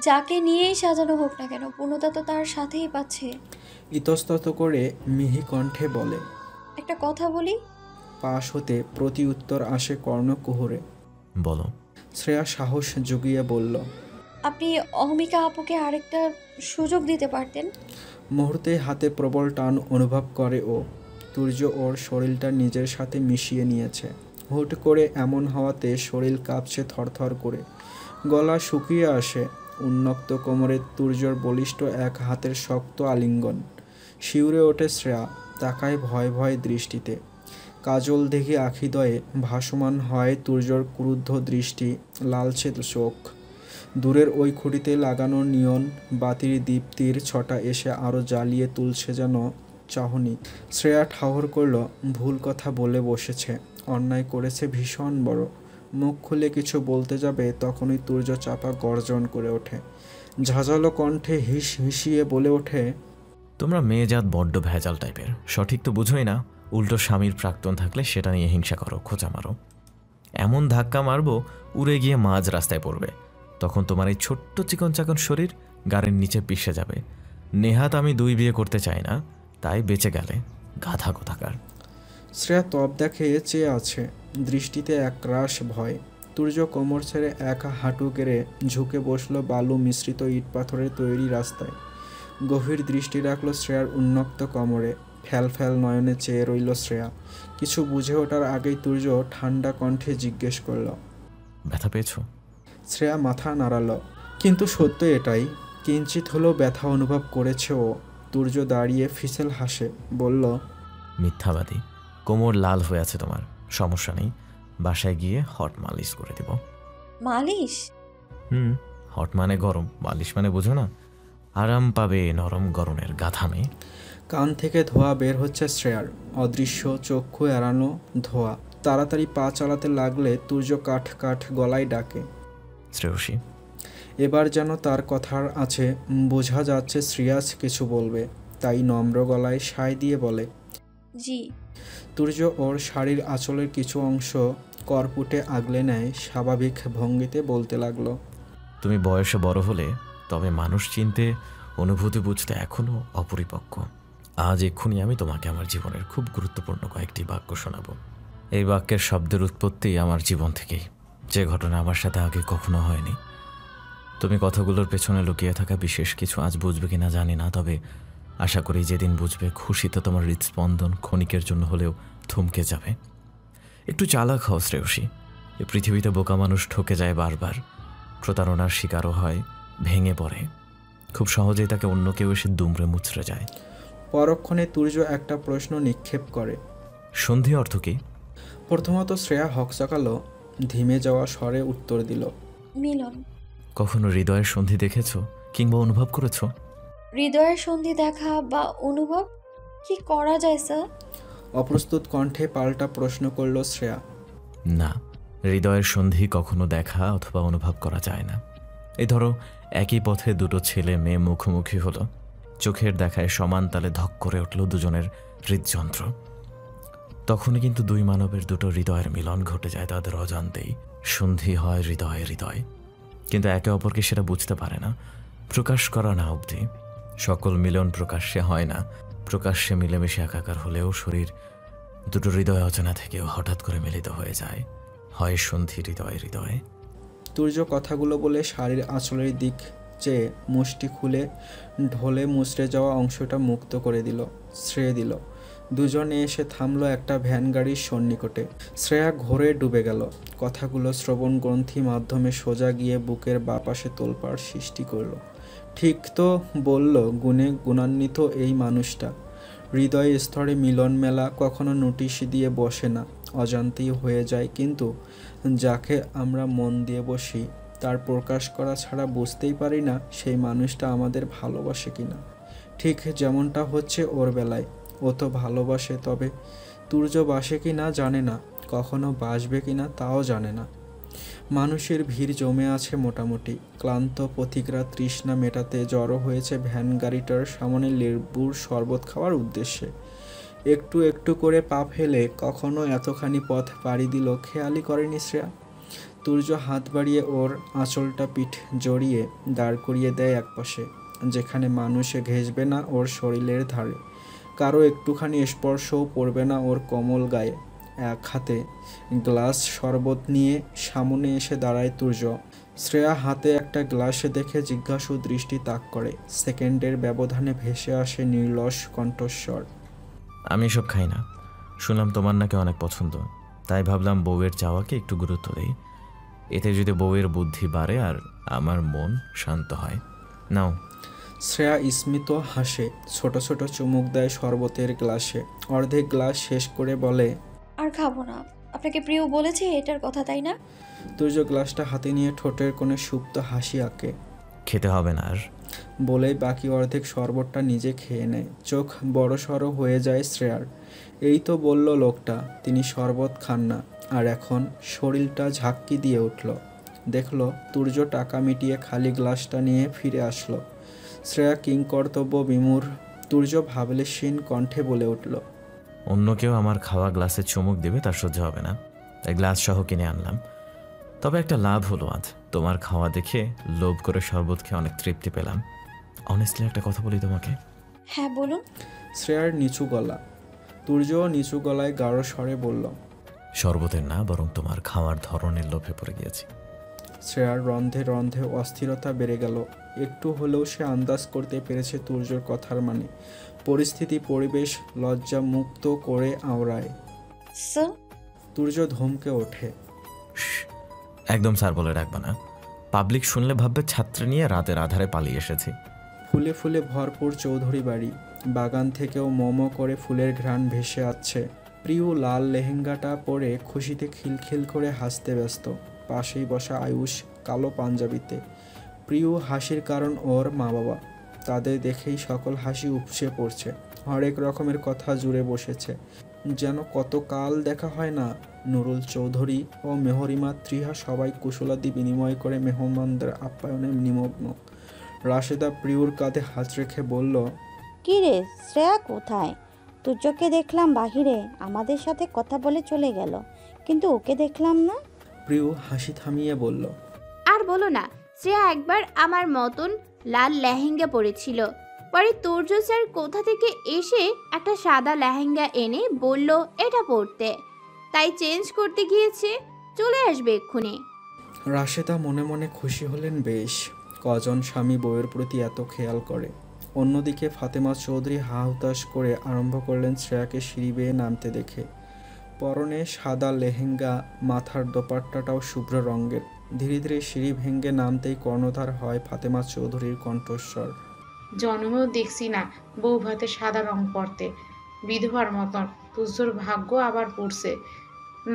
যাকে নিয়েই সাজানো হোক না কেন, পূর্ণতা তো তার সাথেই পাচ্ছে। ইতস্তত করে মিহি কণ্ঠে বলে, একটা কথা বলি। পাশ হতে প্রতি উত্তর আসে কর্ণকুহরে। বলো। শ্রেয়া সাহস জুগিয়ে বলল, আপনি অহমিকা আপুকে আরেকটা সুযোগ দিতে পারতেন। মুহূর্তে হাতে প্রবল টান অনুভব করে ও। তুর্য ওর শরীরটা নিজের সাথে মিশিয়ে নিয়েছে। হুট করে এমন হওয়াতে শরীর কাঁপছে থরথর করে, গলা শুকিয়ে আসে। উন্মুক্ত কোমরে তুর্যর বলিষ্ঠ এক হাতের শক্ত আলিঙ্গন। শিউরে ওঠে শ্রেয়া। তাকায় ভয় ভয় দৃষ্টিতে। কাজল দেখি আখিদয়ে ভাসমান হয় তুর্যর ক্রুদ্ধ দৃষ্টি, লালচে চোখ। দূরের ওই খুঁটিতে লাগানো নিয়ন বাতির দীপ্তির ছটা এসে আরও জ্বালিয়ে তুলছে যেন চাহনি। শ্রেয়া ঠাহর করল, ভুল কথা বলে বসেছে, অন্যায় করেছে ভীষণ বড়। মুখ খুলে কিছু বলতে যাবে তখনই তুর্য চাপা গর্জন করে ওঠে, ঝাঁঝালো কণ্ঠে হিস হিসিয়ে বলে ওঠে, তোমরা মেয়েজাত বড্ড ভেজাল টাইপের, সঠিক তো বুঝোই না, উল্টো স্বামীর প্রাক্তন থাকলে সেটা নিয়ে হিংসা করো, খোঁচা মারো। এমন ধাক্কা মারবো উড়ে গিয়ে মাঝ রাস্তায় পড়বে, তখন তোমার এই ছোট্ট চিকন চাকন শরীর গাড়ির নিচে পিষে যাবে। নেহাত আমি 2 বিয়ে করতে চাই না, তাই বেঁচে গেলে, গাধা কোথাকার। শ্রেয়া তপ দেখে চেয়ে আছে, দৃষ্টিতে একরাশ ভয়। তুর্য কোমর ছেড়ে এক হাঁটু গেড়ে ঝুঁকে বসলো বালু মিশ্রিত ইট পাথরের তৈরি রাস্তায়। গভীর দৃষ্টি রাখলো শ্রেয়ার উন্মুক্ত কোমরে। ফ্যাল ফ্যাল নয়নে চেয়ে রইল শ্রেয়া। কিছু বুঝে ওঠার আগেই তুর্য ঠান্ডা কণ্ঠে জিজ্ঞেস করল, ব্যথা পেয়েছো? শ্রেয়া মাথা নাড়াল, কিন্তু সত্য এটাই, কিঞ্চিত হলেও ব্যথা অনুভব করেছে ও। তুর্য দাঁড়িয়ে ফিসেল হাসে, বলল, মিথ্যাবাদী, কোমর লাল হয়ে আছে তোমার, সমস্যা নেই, বাসায় গিয়ে হট মালিশ করে দিব। মালিশ? হট মানে গরম, মালিশ মানে বোঝো না? আরাম পাবে নরম গরমের গাধা মেয়ে। কান থেকে ধোঁয়া বের হচ্ছে শ্রেয়ার, অদৃশ্য চক্ষু এড়ানো ধোঁয়া। তাড়াতাড়ি পা চালাতে লাগলে তুর্য কাঠ কাঠ গলায় ডাকে, শ্রেয়সী। এবার যেন তার কথার আছে, বোঝা যাচ্ছে শ্রেয়াস কিছু বলবে, তাই নম্র গলায় সায় দিয়ে বলে, জি। তুর্য ওর শাড়ির আঁচলের কিছু অংশ করপুটে আগলে নেয়, স্বাভাবিক ভঙ্গিতে বলতে লাগলো, তুমি বয়সে বড় হলে, তবে মানুষ চিনতে, অনুভূতি বুঝতে এখনও অপরিপক্ক। আজ এক্ষুনি আমি তোমাকে আমার জীবনের খুব গুরুত্বপূর্ণ কয়েকটি বাক্য শোনাব। এই বাক্যের শব্দের উৎপত্তি আমার জীবন থেকেই, যে ঘটনা আমার সাথে আগে কখনো হয়নি। তুমি কথাগুলোর পেছনে লুকিয়ে থাকা বিশেষ কিছু আজ বুঝবে কিনা জানি না, তবে আশা করি যেদিন বুঝবে খুশিতে তোমার হৃদস্পন্দন ক্ষণিকের জন্য হলেও থমকে যাবে। একটু চালাক হও শ্রেয়সী। এই পৃথিবীতে বোকা মানুষ ঠকে যায় বারবার, প্রতারণার শিকারও হয়, ভেঙে পড়ে, খুব সহজেই তাকে অন্য কেউ এসে দুমড়ে মুচড়ে যায়। পরক্ষণে তুর্য একটা প্রশ্ন নিক্ষেপ করে, সন্ধি অর্থ কি? প্রথমত শ্রেয়া হকচকালো, ধিমে যাওয়া স্বরে উত্তর দিল, মিলন। কখনো হৃদয়ের সন্ধি দেখেছো কিংবা অনুভব করেছো? হৃদয়ের সন্ধি দেখা বা অনুভব কি করা যায় স্যার? অপ্রস্তুত কণ্ঠে পাল্টা প্রশ্ন করল শ্রেয়া। না, হৃদয়ের সন্ধি কখনো দেখা অথবা অনুভব করা যায় না। এই ধরো, একই পথে দুটো ছেলে মেয়ে মুখোমুখি হলো, চোখের দেখায় সমান তালে ধক করে উঠল দুজনের হৃদযন্ত্র। তখনই কিন্তু দুই মানবের দুটো হৃদয়ের মিলন ঘটে যায়, তাদের অজান্তেই সন্ধি হয় হৃদয়ে হৃদয়। কিন্তু একে অপরকে সেটা বুঝতে পারে না, প্রকাশ করা না অবধি। সকল মিলন প্রকাশ্যে হয় না, প্রকাশ্যে মিলেমিশে একাকার হলেও শরীর দুটো হৃদয় অচেনা থেকেও হঠাৎ করে মিলিত হয়ে যায়, হয় সন্ধি হৃদয়ে হৃদয়ে। তুর্য কথাগুলো বলে শাড়ির আঁচলের দিক চেয়ে মুষ্টি খুলে ঢলে মুচড়ে যাওয়া অংশটা মুক্ত করে দিল, শ্রেয় দিল। দুজনে এসে থামলো একটা ভ্যান গাড়ির সন্নিকটে। শ্রেয়া ঘোরে ডুবে গেল। কথাগুলো শ্রবণ গ্রন্থি মাধ্যমে সোজা গিয়ে বুকের বাপাশে তোলপাড় সৃষ্টি করলো। ঠিক তো বলল গুণে গুণান্বিত এই মানুষটা। হৃদয় স্তরে মিলন মেলা কখনো নোটিশ দিয়ে বসে না, অজান্তেই হয়ে যায়। কিন্তু যাকে আমরা মন দিয়ে বসি, তার প্রকাশ করা ছাড়া বুঝতেই পারি না সেই মানুষটা আমাদের ভালোবাসে কিনা। ঠিক যেমনটা হচ্ছে ওর বেলায়, ও তো ভালোবাসে, তবে তুর্য বাসে কি না জানে না, কখনো বাসবে কিনা তাও জানে না। মানুষের ভিড় জমে আছে মোটামুটি। ক্লান্ত পথিকরা তৃষ্ণা মেটাতে জড়ো হয়েছে ভ্যান গাড়িটার সামনে লেবুর শরবত খাওয়ার উদ্দেশ্যে। একটু একটু করে পা ফেলে কখনো এতখানি পথ পাড়ি দিল খেয়ালই করেনি শ্রেয়া। তুর্য হাত বাড়িয়ে ওর আঁচলটা পিঠ জড়িয়ে দাঁড় করিয়ে দেয় একপাশে, যেখানে মানুষে ঘেঁষবে না ওর শরীরের ধারে, কারো একটুখানি স্পর্শও পড়বে না ওর কোমল গায়ে। এক হাতে গ্লাস শরবত নিয়ে সামনে এসে দাঁড়ায় তুর্য। শ্রেয়া হাতে একটা গ্লাসে দেখে জিজ্ঞাসু দৃষ্টি তাক করে। সেকেন্ডের ব্যবধানে ভেসে আসে নির্লস কণ্ঠস্বর, আমি এসব খাই না, শুনলাম তোমার নাকি অনেক পছন্দ, তাই ভাবলাম বউয়ের চাওয়াকে একটু গুরুত্ব দেই, এতে যদি বউয়ের বুদ্ধি বাড়ে আর আমার মন শান্ত হয়। নাও। শ্রেয়া স্মিত হাসে, ছোট ছোট চুমুক দেয় শরবতের গ্লাসে, অর্ধেক গ্লাস শেষ করে বলে, আর খাবো না। আপনাকে প্রিয় বলেছে এটার কথা, তাই না? তুর্য গ্লাসটা হাতে নিয়ে ঠোঁটের কোণে সুপ্ত হাসি আঁকে। খেতে হবে না আর। বলেই বাকি অর্ধেক শরবতটা নিজে খেয়ে নেয়। চোখ বড়সড় হয়ে যায় শ্রেয়ার। এই তো বলল লোকটা তিনি শরবত খান না, আর এখন শরীরটা ঝাঁক্কি দিয়ে উঠল। দেখল তুর্য টাকা মিটিয়ে খালি গ্লাসটা নিয়ে ফিরে আসলো। শ্রেয়া কিংকর্তব্য বিমূঢ়। তুর্য ভাবলেশীন কণ্ঠে বলে উঠল, অন্য কেউ আমার খাওয়া গ্লাসে চুমুক দেবে তার সহ্য হবে না, তাই গ্লাস সহ কিনে আনলাম। তবে একটা লাভ হলো আজ, তোমার খাওয়া দেখে লোভ করে শরবত খেয়ে অনেক তৃপ্তি পেলাম। অনেস্টলি একটা কথা বলি তোমাকে। হ্যাঁ বলুন। শ্রেয়ার নিচু গলা। তুর্যও নিচু গলায় গাঢ় স্বরে বলল, শরবতের না, বরং তোমার খাওয়ার ধরনের লোভে পড়ে গিয়েছি। শ্রেয়ার রন্ধে রন্ধে অস্থিরতা বেড়ে গেল। একটু হলেও সে আন্দাজ করতে পেরেছে তুর্যর কথার মানে। পরিস্থিতি পরিবেশ লজ্জা মুক্ত করে আওড়ায়। স্যার। তুর্য ধমকে ওঠে। একদম স্যার বলে রাখবা না, পাবলিক শুনলে ভাববে ছাত্র নিয়ে রাতের আধারে পালিয়ে এসেছি। ফুলে ফুলে ভরপুর চৌধুরী বাড়ি। বাগান থেকেও মোমো করে ফুলের ঘ্রাণ ভেসে আসছে। প্রিয় লাল লেহেঙ্গাটা পরে খুশিতে খিলখিল করে হাসতে ব্যস্ত। পাশেই বসা আয়ুষ কালো পাঞ্জাবিতে। প্রিয় হাসির কারণ ওর মা বাবা। তাদের দেখেই সকল হাসি উপসে পড়ছে। হরেক রকমের কথা জুড়ে বসেছে, যেন কত কাল দেখা হয় না। নুরুল চৌধুরী ও মেহরিমা ত্রিহা সবাই কুশলাদি বিনিময় করে মেহমানদের আপ্যায়নে নিমগ্ন। রাশেদা প্রিয়র কাঁধে হাত রেখে বলল, কি রে শ্রেয়া কোথায়? তুর্যকে দেখলাম বাহিরে, আমাদের সাথে কথা বলে চলে গেল, কিন্তু ওকে দেখলাম না। প্রিয় হাসি থামিয়ে বলল, আর বলো না, শ্রেয়া একবার আমার মতন লাল লেহেঙ্গা পরেছিল, পরে তুর্য স্যার কোথা থেকে এসে একটা সাদা লেহেঙ্গা এনে বলল এটা পরতে, তাই চেঞ্জ করতে গিয়েছে, চলে আসবে এক্ষুনি। রাশেদা মনে মনে খুশি হলেন বেশ, কজন স্বামী বউয়ের প্রতি এত খেয়াল করে। অন্যদিকে ফাতেমা চৌধুরী হা হুতাশ করে আরম্ভ করলেন শ্রেয়াকে সিঁড়ি বেয়ে নামতে দেখে। পরনে সাদা লেহেঙ্গা, মাথার দোপাট্টাটাও শুভ্র রঙের। ধীরে ধীরে সিঁড়ি ভেঙে নামতেই কর্ণধার হয় ফাতেমা চৌধুরীর কণ্ঠস্বর, জন্মেও দেখছি না বউ ভাতে সাদা রং পরতে, বিধবার মতন। তুজোর ভাগ্য আবার পড়ছে,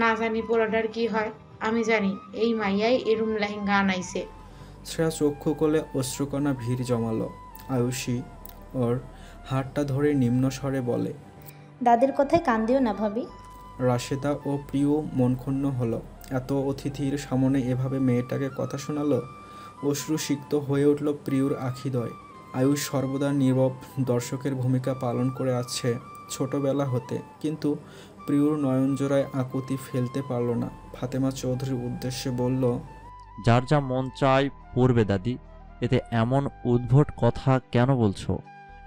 না জানি পোলাডার কি হয়। আমি জানি এই মাইয়াই এরুম লেহেঙ্গা আনাইছে। শ্রেয়া চক্ষু কোলে অশ্রুকণা ভিড় জমালো। আয়ুষী ওর হাতটা ধরে নিম্ন স্বরে বলে, দাদের কথায় কান দিও না ভাবি। রাশেদা ও প্রিয় মনক্ষুণ্ণ হলো। এত অতিথির সামনে এভাবে মেয়েটাকে কথা শোনালো। অশ্রুসিক্ত হয়ে উঠল প্রিয়র আখিদয়। আয়ুষ সর্বদা নীরব দর্শকের ভূমিকা পালন করে আছে ছোটবেলা হতে, কিন্তু প্রিয়র নয়নজোড়ায় আকুতি ফেলতে পারল না। ফাতেমা চৌধুরীর উদ্দেশ্যে বলল, যার যা মন চায় পড়বে দাদি, এতে এমন উদ্ভট কথা কেন বলছো?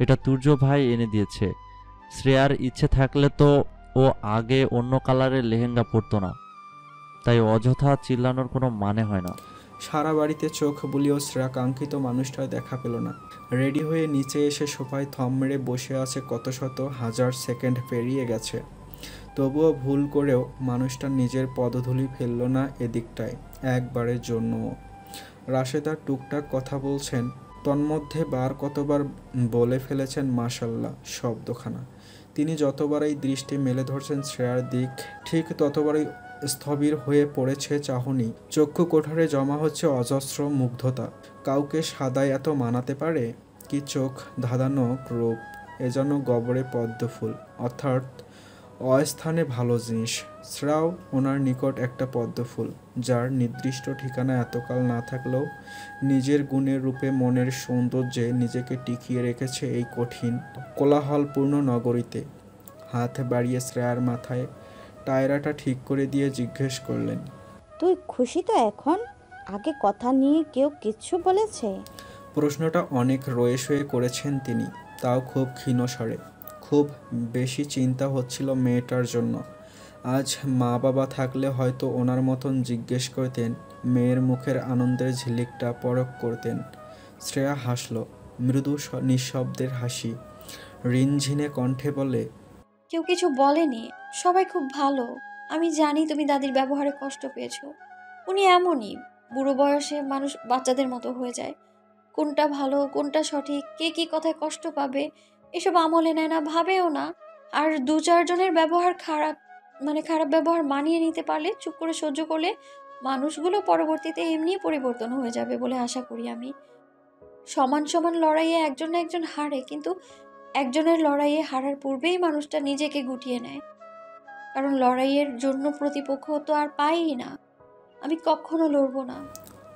এটা তুর্য ভাই এনে দিয়েছে। শ্রেয়ার ইচ্ছে থাকলে তো ও আগে অন্য কালারের লেহেঙ্গা পরতো না, তাই অযথা চিল্লানোর কোনো মানে হয় না। সারা বাড়িতে চোখ বুলিয়েও শ্রেয়া কাঙ্ক্ষিত মানুষটা দেখা পেল না। রেডি হয়ে নিচে এসে সোফায় থম মেরে বসে আছে কত শত হাজার সেকেন্ড পেরিয়ে গেছে, তবুও ভুল করেও মানুষটা নিজের পদধূলি ফেলল না এদিকটায় একবারের জন্যও। রাশেদা টুকটাক কথা বলছেন, তন্মধ্যে বার কতবার বলে ফেলেছেন মাশাল্লাহ শব্দখানা। তিনি যতবারই দৃষ্টি মেলে ধরছেন শ্রেয়ার দিক, ঠিক ততবারই স্থবির হয়ে পড়েছে চাহনি। চক্ষু কোঠরে জমা হচ্ছে অজস্র মুগ্ধতা। কাউকে সাদায় এত মানাতে পারে? কি চোখ ধাঁধানো রূপ! এ যেন গবরে পদ্মফুল, অর্থাৎ অস্থানে ভালো জিনিস। শ্রেয়াও ওনার নিকট একটা পদ্মফুল, যার নির্দিষ্ট ঠিকানা এতকাল না থাকলেও নিজের গুণের রূপে মনের সৌন্দর্যে নিজেকে টিকিয়ে রেখেছে এই কঠিন কোলাহলপূর্ণ নগরীতে। হাত বাড়িয়ে শ্রেয়ার মাথায় টায়রাটা ঠিক করে দিয়ে জিজ্ঞেস করলেন, তুই খুশি তো এখন? আগে কথা নিয়ে কেউ কিচ্ছু বলেছে? প্রশ্নটা অনেক রয়ে শয়ে করেছেন তিনি, তাও খুব ক্ষীণ স্বরে। খুব বেশি চিন্তা হচ্ছিল মেয়েটার জন্য। আজ মা বাবা থাকলে হয়তো ওনার মতন জিজ্ঞেস করতেন, মেয়ের মুখের আনন্দের ঝিলিকটা পরখ করতেন। শ্রেয়া হাসল, মৃদু নিঃশব্দের হাসি। রিনঝিনে কণ্ঠে বলে, কেউ কিছু বলেনি, সবাই খুব ভালো। আমি জানি তুমি দাদির ব্যবহারে কষ্ট পেয়েছো। উনি এমনই, বুড়ো বয়সে মানুষ বাচ্চাদের মতো হয়ে যায়। কোনটা ভালো কোনটা সঠিক, কে কি কথায় কষ্ট পাবে এসব আমলে নেয় না, ভাবেও না। আর 2-4 জনের ব্যবহার খারাপ, খারাপ ব্যবহার মানিয়ে নিতে পারলে, চুপ করে সহ্য করলে মানুষগুলো পরবর্তীতে এমনিই পরিবর্তন হয়ে যাবে বলে আশা করি আমি। সমান সমান লড়াইয়ে একজন না একজন হারে, কিন্তু একজনের লড়াইয়ে হারার পূর্বেই মানুষটা নিজেকে গুটিয়ে নেয়, কারণ লড়াইয়ের জন্য প্রতিপক্ষ তো আর পাইই না। আমি কখনো লড়বো না।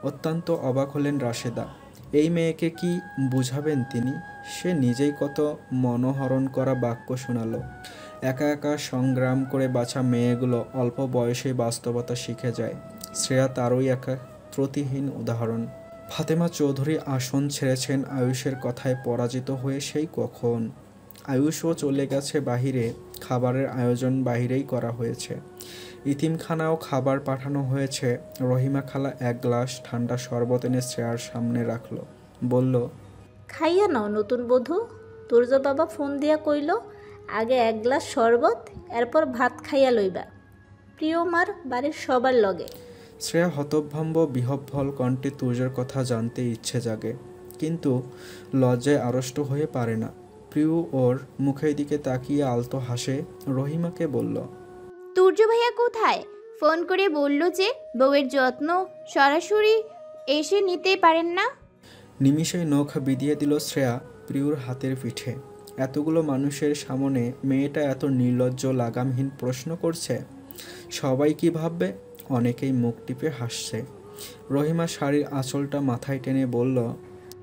অত্যন্ত অবাক হলেন রাশেদা। এই মেয়েকে কি বুঝাবেন তিনি? সে নিজেই কত মনোহরণ করা বাক্য শোনালো। একা একা সংগ্রাম করে বাঁচা মেয়েগুলো অল্প বয়সে বাস্তবতা শিখে যায়। শ্রেয়া তারই একা ত্রুটিহীন উদাহরণ। ফাতেমা চৌধুরী আসন ছেড়েছেন আয়ুষের কথায় পরাজিত হয়ে সেই কখন। আয়ুষও চলে গেছে বাহিরে, খাবারের আয়োজন বাহিরেই করা হয়েছে। ইতিমখানাও খাবার পাঠানো হয়েছে। রহিমা খালা 1 গ্লাস ঠান্ডা শরবত এনে শ্রেয়ার সামনে রাখলো, বলল, খাইয়া নাও নতুন বধূ। তুর্য বাবা ফোন দিয়া কইল আগে 1 গ্লাস শরবত, এরপর ভাত খাইয়া লইবা। প্রিয় মার বাড়ির সবার লগে। শ্রেয়া হতভম্ব বিহ্বল কণ্ঠে তুর্যের কথা জানতে ইচ্ছে জাগে, কিন্তু লজ্জায় আড়ষ্ট হয়ে পারে না। প্রিয় ওর মুখের দিকে তাকিয়ে আলতো হাসে। রহিমাকে বলল, তুর্য ভাইয়া কোথায়? ফোন করে বলল যে বউয়ের যত্ন সরাসরি এসে নিতে পারেন না। নিমিষেই নখ বিধিয়ে দিল শ্রেয়া প্রিয়র হাতের পিঠে। এতগুলো মানুষের সামনে মেয়েটা এত নির্লজ্জ লাগামহীন প্রশ্ন করছে। সবাই কি ভাববে? অনেকেই মুখ টিপে হাসছে। রহিমা শাড়ির আঁচলটা মাথায় টেনে বলল,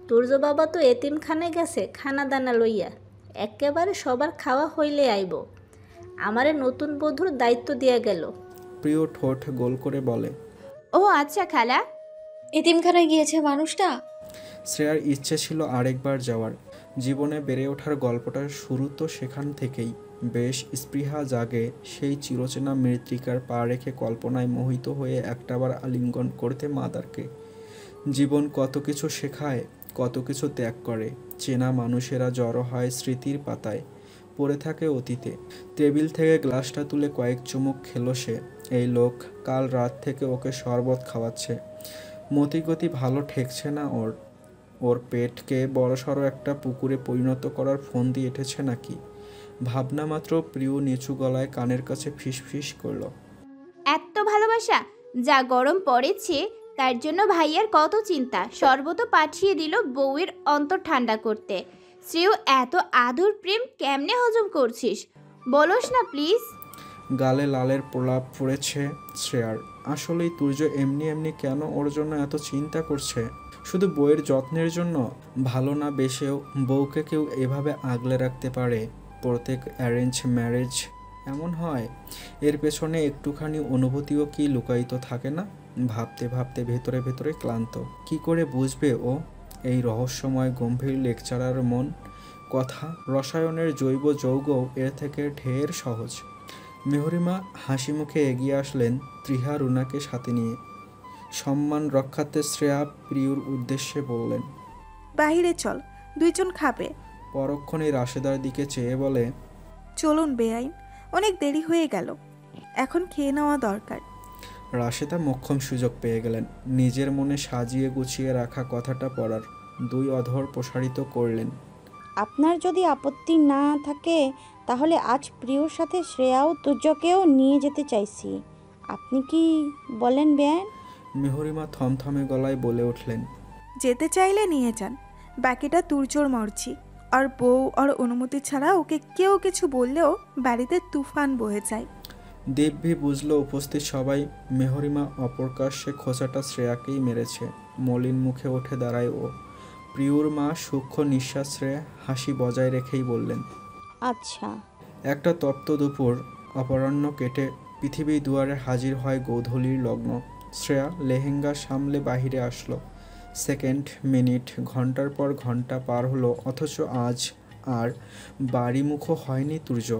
তুর্য বাবা তো এতিমখানে গেছে খানা দানা লইয়া, একেবারে সবার খাওয়া হইলে আইব। আমারে নতুন বধূর দায়িত্ব দিয়া গেল। প্রিয় ঠোঁট গোল করে বলে, ও আচ্ছা খালা। এতিমখানায় গিয়েছে মানুষটা? শ্রেয়ার ইচ্ছে ছিল আরেকবার যাওয়ার। জীবনে বেড়ে ওঠার গল্পটা শুরু তো সেখান থেকেই। বেশ স্পৃহা জাগে সেই চিরচেনা মৃত্তিকার পা রেখে কল্পনায় মোহিত হয়ে একটাবার আলিঙ্গন করতে মাদারকে। জীবন কত কিছু শেখায়, কত কিছু ত্যাগ করে। চেনা মানুষেরা জড়ো হয় স্মৃতির পাতায়, পড়ে থাকে অতীতে। টেবিল থেকে গ্লাসটা তুলে কয়েক চুমুক খেলো সে। এই লোক কাল রাত থেকে ওকে শরবত খাওয়াচ্ছে। মতিগতি ভালো ঠেকছে না ওর। ওর পেটকে বড়সড় একটা পুকুরে পরিণত করার ফোন দিয়ে এঁটেছে নাকি? ভাবনা মাত্র প্রিয় নিচু গলায় কানের কাছে ফিসফিস করলো, এত ভালোবাসা? যা গরম পড়েছে তার জন্য ভাইয়ার কত চিন্তা। শরবত পাঠিয়ে দিল বউয়ের অন্তর ঠান্ডা করতে। শ্রেয় এত আদর প্রেম কেমনে হজম করছিস বলস না প্লিজ। গালে লালের প্রলাপ পড়েছে শ্রেয়ার। আসলেই তুর্য এমনি এমনি কেন ওর জন্য এত চিন্তা করছে? শুধু বউয়ের যত্নের জন্য? ভালো না বেশেও বউকে কেউ এভাবে আগলে রাখতে পারে? প্রত্যেক অ্যারেঞ্জ ম্যারেজ এমন হয়? এর পেছনে একটুখানি অনুভূতিও কি লুকায়িত থাকে না? ভাবতে ভাবতে ভেতরে ভেতরে ক্লান্ত। কি করে বুঝবে ও এই রহস্যময় গম্ভীর লেকচারার মন কথা? রসায়নের জৈব যৌগও এর থেকে ঢের সহজ। মেহরিমা হাসি মুখে এগিয়ে আসলেন ত্রিহা রুনাকে সাথে নিয়ে। সম্মান রক্ষার্থে শ্রেয়া প্রিয়র উদ্দেশ্যে বললেন, বাহিরে চল, 2 জন খাবে। পরক্ষণে রাশেদার দিকে চেয়ে বলে, চলুন বেআইন, অনেক দেরি হয়ে গেল, এখন খেয়ে নেওয়া দরকার। রাশেদা মোক্ষম সুযোগ পেয়ে গেলেন নিজের মনে সাজিয়ে গুছিয়ে রাখা কথাটা পড়ার। 2 অধর প্রসারিত করলেন, আপনার যদি আপত্তি না থাকে তাহলে আজ প্রিয়র সাথে শ্রেয়াও তুর্যকেও নিয়ে যেতে চাইছি। আপনি কি বলেন বেয়ান? মেহরিমা থমথমে গলায় বলে উঠলেন, যেতে চাইলে নিয়ে যান, বাকিটা তুর্যর মর্জি। আর বউ আর অনুমতি ছাড়া ওকে কেউ কিছু বললেও বাড়িতে তুফান বয়ে যায়। দেবভি বুঝলো উপস্থিত সবাই মেহরিমা অপ্রকাশ্যে খোঁচাটা শ্রেয়াকেই মেরেছে। মলিন মুখে উঠে দাঁড়ায় ও। প্রিয়র মা সূক্ষ্ম নিঃশ্বাসে হাসি বজায় রেখেই বললেন, আচ্ছা। একটা তপ্ত দুপুর, অপরাহ্ন কেটে পৃথিবী দুয়ারে হাজির হয় গোধূলির লগ্ন। শ্রেয়া লেহেঙ্গা সামলে বাহিরে আসলো। সেকেন্ড, মিনিট, ঘন্টার পর ঘন্টা পার হলো, অথচ আজ আর বাড়িমুখো হয়নি তুর্য।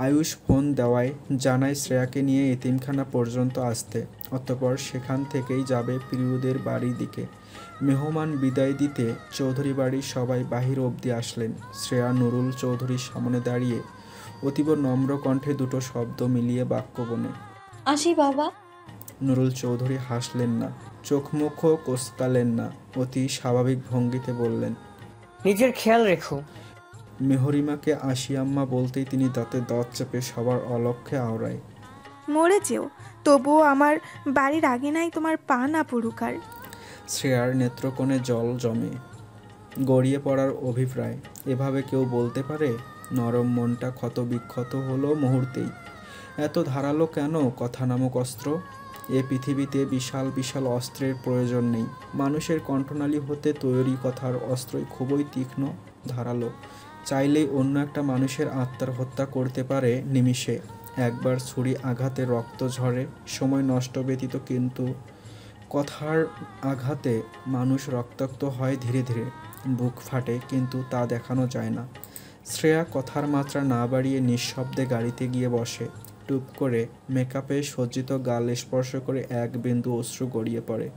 আয়ুষ ফোন দেওয়ায় জানায় শ্রেয়াকে নিয়ে এতিমখানা পর্যন্ত আসতে, অতঃপর সেখান থেকেই যাবে প্রিয়দের বাড়ির দিকে। মেহমান বিদায় দিতে চৌধুরী বাড়ির সবাই বাহির অবধি আসলেন। শ্রেয়া নুরুল চৌধুরীর সামনে দাঁড়িয়ে অতীব নম্র কণ্ঠে 2 শব্দ মিলিয়ে বাক্য বনে, আসি বাবা। নুরুল চৌধুরী হাসলেন না, চোখ মুখও কোসকালেন না, অতি স্বাভাবিক ভঙ্গিতে বললেন, নিজের খেয়াল রেখো। মেহরিমাকে আশিয়াম্মা বলতেই তিনি দাঁতে দাঁত চেপে সবার অলক্ষ্যে আওড়ায়, মরে যেও, তবুও আমার বাড়ির আগে নাই তোমার পা না পড়ুক আর। শ্রেয়ার নেত্রকোণে জল জমে, গড়িয়ে পড়ার অভিপ্রায়। এভাবে কেউ বলতে পারে? নরম মনটা ক্ষত বিক্ষত হলো মুহূর্তেই। এত ধারালো কেন কথা নামক অস্ত্র? এ পৃথিবীতে বিশাল বিশাল অস্ত্রের প্রয়োজন নেই। মানুষের কণ্ঠনালী হতে তৈরি কথার অস্ত্রই খুবই তীক্ষ্ণ, ধারালো। চাইলেই অন্য একটা মানুষের আত্মার হত্যা করতে পারে নিমিষে। একবার ছুরি আঘাতে রক্ত ঝরে, সময় নষ্ট ব্যতীত, কিন্তু কথার আঘাতে মানুষ রক্তাক্ত হয় ধীরে ধীরে, বুক ফাটে, কিন্তু তা দেখানো যায় না। শ্রেয়া কথার মাত্রা না বাড়িয়ে নিঃশব্দে গাড়িতে গিয়ে বসে। টুপ করে মেকআপে সজ্জিত গাল স্পর্শ করে এক বিন্দু অশ্রু গড়িয়ে পড়ে।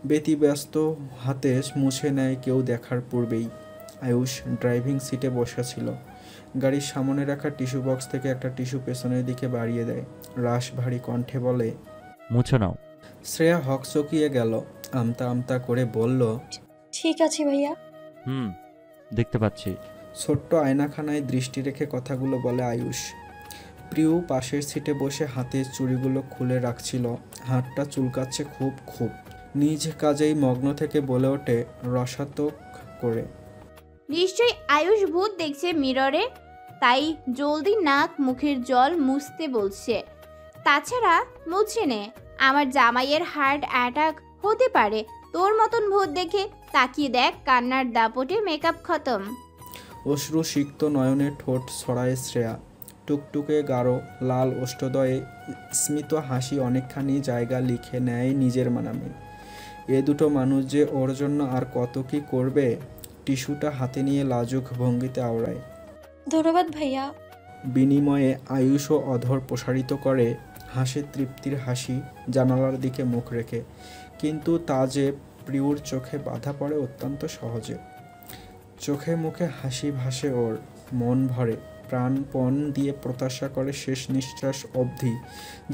ব্যতিব্যস্ত হাতে মুছে নেয় কেউ দেখার পূর্বেই। আয়ুষ ড্রাইভিং সিটে বসেছিল। গাড়ির সামনে রাখা টিস্যু বক্স থেকে একটা টিস্যু পেছনের দিকে বাড়িয়ে দেয়। রাশ ভারী কণ্ঠে বলে, মুছে নাও। শ্রেয়া হকচকিয়ে গেল, আমতা আমতা করে বলল, ঠিক আছে ভাইয়া। দেখতে পাচ্ছি। ছোট্ট আয়নাখানায় দৃষ্টি রেখে কথাগুলো বলে আয়ুষ। প্রিয় পাশের সিটে বসে হাতের চুড়িগুলো খুলে রাখছিল, হাতটা চুলকাচ্ছে খুব খুব। নিজ কাজেই মগ্ন থেকে বলে ওঠে রসাতক করে, নিশ্চয়ই আয়ুষ ভূত দেখছে মিররে, তাই জলদি নাক মুখের জল মুছতে বলছে। তাছাড়া মুছে নে, আমার জামাইয়ের হার্ট অ্যাটাক হতে পারে। তোর মতন ভূত দেখে তাকিয়ে দেখ, কান্নার দাপটে মেকআপ খতম। অশ্রু সিক্ত নয়নে ঠোঁট ছড়ায় শ্রেয়া। টুকটুকে গাঢ় লাল ওষ্ঠদয়ে স্মিত হাসি অনেকখানি জায়গা লিখে নেয় নিজের নামে। এ দুটো মানুষ যে ওর জন্য আর কত কি করবে। টিস্যুটা হাতে নিয়ে লাজুক ভঙ্গিতে আওড়ায়, ধন্যবাদ ভাইয়া। বিনিময়ে আয়ুষও অধর প্রসারিত করে, হাসে তৃপ্তির হাসি, জানালার দিকে মুখ রেখে। কিন্তু তা যে প্রিয়র চোখে বাধা পড়ে অত্যন্ত সহজে। চোখে মুখে হাসি ভাসে ওর, মন ভরে, প্রাণপণ দিয়ে প্রত্যাশা করে শেষ নিঃশ্বাস অবধি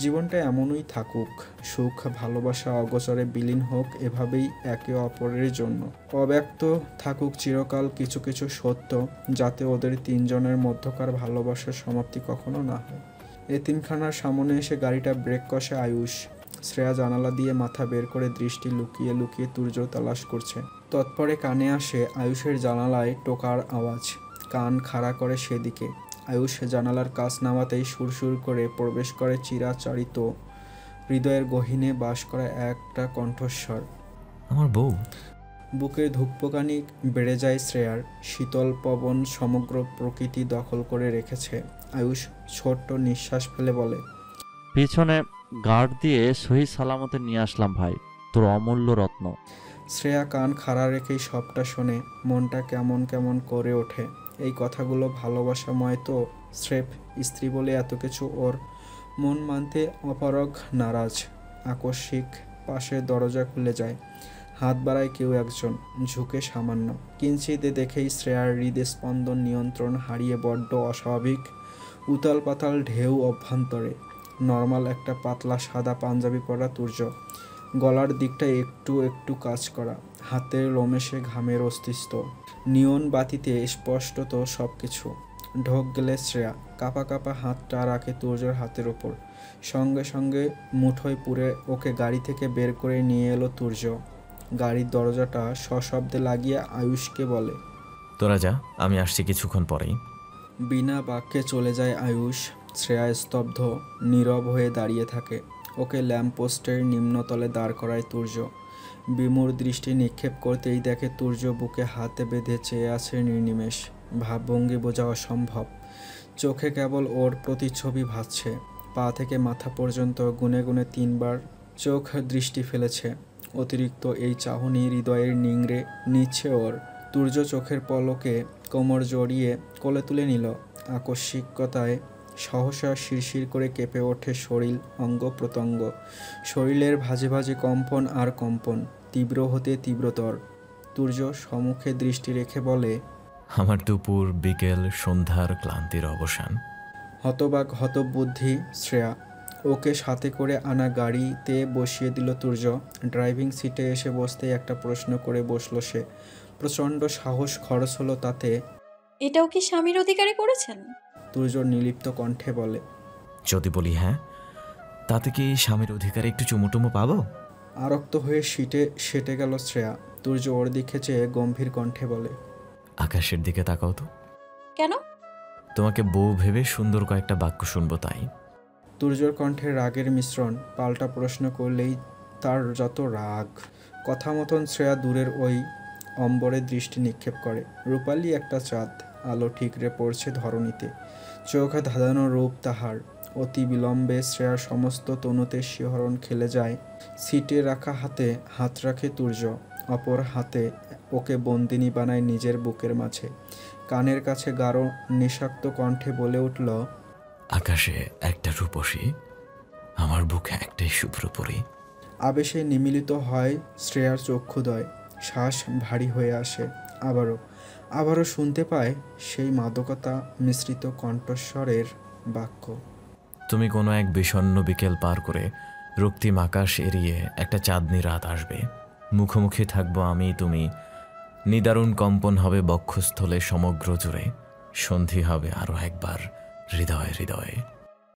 জীবনটা এমনই থাকুক। সুখ ভালোবাসা অগোচরে বিলীন হোক এভাবেই একে অপরের জন্য। অব্যক্ত থাকুক চিরকাল কিছু কিছু সত্য, যাতে ওদের তিনজনের মধ্যকার ভালোবাসার সমাপ্তি কখনো না হয়। এতিমখানার সামনে এসে গাড়িটা ব্রেক কষে আয়ুষ। শ্রেয়া জানালা দিয়ে মাথা বের করে দৃষ্টি লুকিয়ে লুকিয়ে তুর্য তালাশ করছে। তৎপরে কানে আসে আয়ুষের জানালায় টোকার আওয়াজ। কান খাড়া করে সেদিকে। আয়ুষ জানালার কাছ নামাতেই সুরসুর করে প্রবেশ করে চিরাচরিত হৃদয়ের গহীনে বাস করা একটা কণ্ঠস্বর, আমার বউ। বুকের ধুকপোকানি বেড়ে যায় শ্রেয়ার। শীতল পবন সমগ্র প্রকৃতি দখল করে রেখেছে। আয়ুষ ছোট্ট নিঃশ্বাস ফেলে বলে, পিছনে গার্ড দিয়ে সহি সালামতে নিয়ে আসলাম ভাই, তোর অমূল্য রত্ন। শ্রেয়া কান খাড়া রেখেই সবটা শোনে। মনটা কেমন কেমন করে ওঠে। এই কথাগুলো ভালোবাসাময় তো, স্রেফ স্ত্রী বলে এত কিছু ওর মন মানতে অপারগ নারাজ। আকস্মিক পাশের দরজা খুলে যায়। হাত বাড়ায় কেউ একজন, ঝুঁকে সামান্য। কিঞ্চিত দেখেই শ্রেয়ার হৃদস্পন্দন নিয়ন্ত্রণ হারিয়ে বড্ড অস্বাভাবিক উতাল পাতাল ঢেউ অভ্যন্তরে। নর্মাল একটা পাতলা সাদা পাঞ্জাবি পরা তুর্য, গলার দিকটা একটু একটু কাজ করা, হাতের লোমেশে ঘামের অস্তিত্ব। নিয়ন বাতিতে স্পষ্টত সব কিছু। ঢোক গেলে শ্রেয়া কাপা কাপা হাতটা রাখে তুর্যর হাতের ওপর। সঙ্গে সঙ্গে মুঠোয় পুরে ওকে গাড়ি থেকে বের করে নিয়ে এলো তুর্য। গাড়ির দরজাটা সশব্দে লাগিয়ে আয়ুষকে বলে, তোরা যা, আমি আসছি কিছুক্ষণ পরেই। বিনা বাক্যে চলে যায় আয়ুষ। শ্রেয়া স্তব্ধ নীরব হয়ে দাঁড়িয়ে থাকে। ওকে ল্যাম্পপোস্টের নিম্নতলে দাঁড় করায় তুর্য। বিমূঢ় দৃষ্টি নিক্ষেপ করতেই দেখে তুর্য বুকে হাতে বেঁধে চেয়ে আছে নির্নিমেষ। ভাবভঙ্গি বোঝা অসম্ভব। চোখে কেবল ওর প্রতিচ্ছবি ভাসছে। পা থেকে মাথা পর্যন্ত গুনে গুনে 3 বার চোখ দৃষ্টি ফেলেছে। অতিরিক্ত এই চাহনি হৃদয়ের নিংড়ে নিচ্ছে ওর। তুর্য চোখের পলকে কোমর জড়িয়ে কোলে তুলে নিল। আকস্মিকতায় সহসা শিরশির করে কেঁপে ওঠে শরীর, অঙ্গ প্রত্যঙ্গ। শরীরের ভাজে ভাজে কম্পন আর কম্পন, তীব্র হতে তীব্রতর। তুর্য সম্মুখে দৃষ্টি রেখে বলে, আমার দুপুর বিকেল সন্ধ্যার ক্লান্তির অবসান। হতবাক হতবুদ্ধি শ্রেয়া। ওকে সাথে করে আনা গাড়িতে বসিয়ে দিল তুর্য। ড্রাইভিং সিটে এসে বসতেই একটা প্রশ্ন করে বসলো সে। প্রচণ্ড সাহস খরচ হলো তাতে। এটাও কি স্বামীর অধিকারে করেছেন? তুর্য নির্লিপ্ত কণ্ঠে বলে। যদি বলি হ্যাঁ, তাতে কি স্বামীর অধিকারে একটু চুমুটুমু পাবো? আরক্ত হয়ে সিটে সেটে গেল শ্রেয়া। তুর্য ওর দিকে চেয়ে গম্ভীর কণ্ঠে বলে, আকাশের দিকে তাকাও তো। কেন? তোমাকে বউ ভেবে সুন্দর কয়েকটা বাক্য শুনবো তাই। তুর্যর কণ্ঠে রাগের মিশ্রণ। পাল্টা প্রশ্ন করলেই তার যত রাগ। কথা মতন শ্রেয়া দূরের ওই অম্বরে দৃষ্টি নিক্ষেপ করে। রূপালি একটা চাঁদ, আলো ঠিকরে পড়ছে ধরণীতে। চোখে ধাঁধানো রূপ তাহার। অতি বিলম্বে শ্রেয়ার সমস্ত তনুতে শিহরণ খেলে যায়। সিটে রাখা হাতে হাত রাখে তুর্য, অপর হাতে ওকে বন্দিনী বানায় নিজের বুকের মাঝে। কানের কাছে গাঢ় নিঃশাক্ত কণ্ঠে বলে উঠল, আকাশে একটা রূপসী, আমার বুকে একটাই শুভ্রপরী। আবেশে নিমিলিত হয় শ্রেয়ার চক্ষুদয়। শ্বাস ভারী হয়ে আসে। আবারও শুনতে পায় সেই মাদকতা মিশ্রিত কণ্ঠস্বরের বাক্য। তুমি কোনো এক বিষণ্ণ বিকেল পার করে রক্তিম আকাশ এড়িয়ে একটা চাঁদনি রাত আসবে। মুখোমুখি থাকবো আমি তুমি। নিদারুণ কম্পন হবে বক্ষস্থলে সমগ্র জুড়ে। সন্ধি হবে আরও একবার হৃদয়ে হৃদয়ে।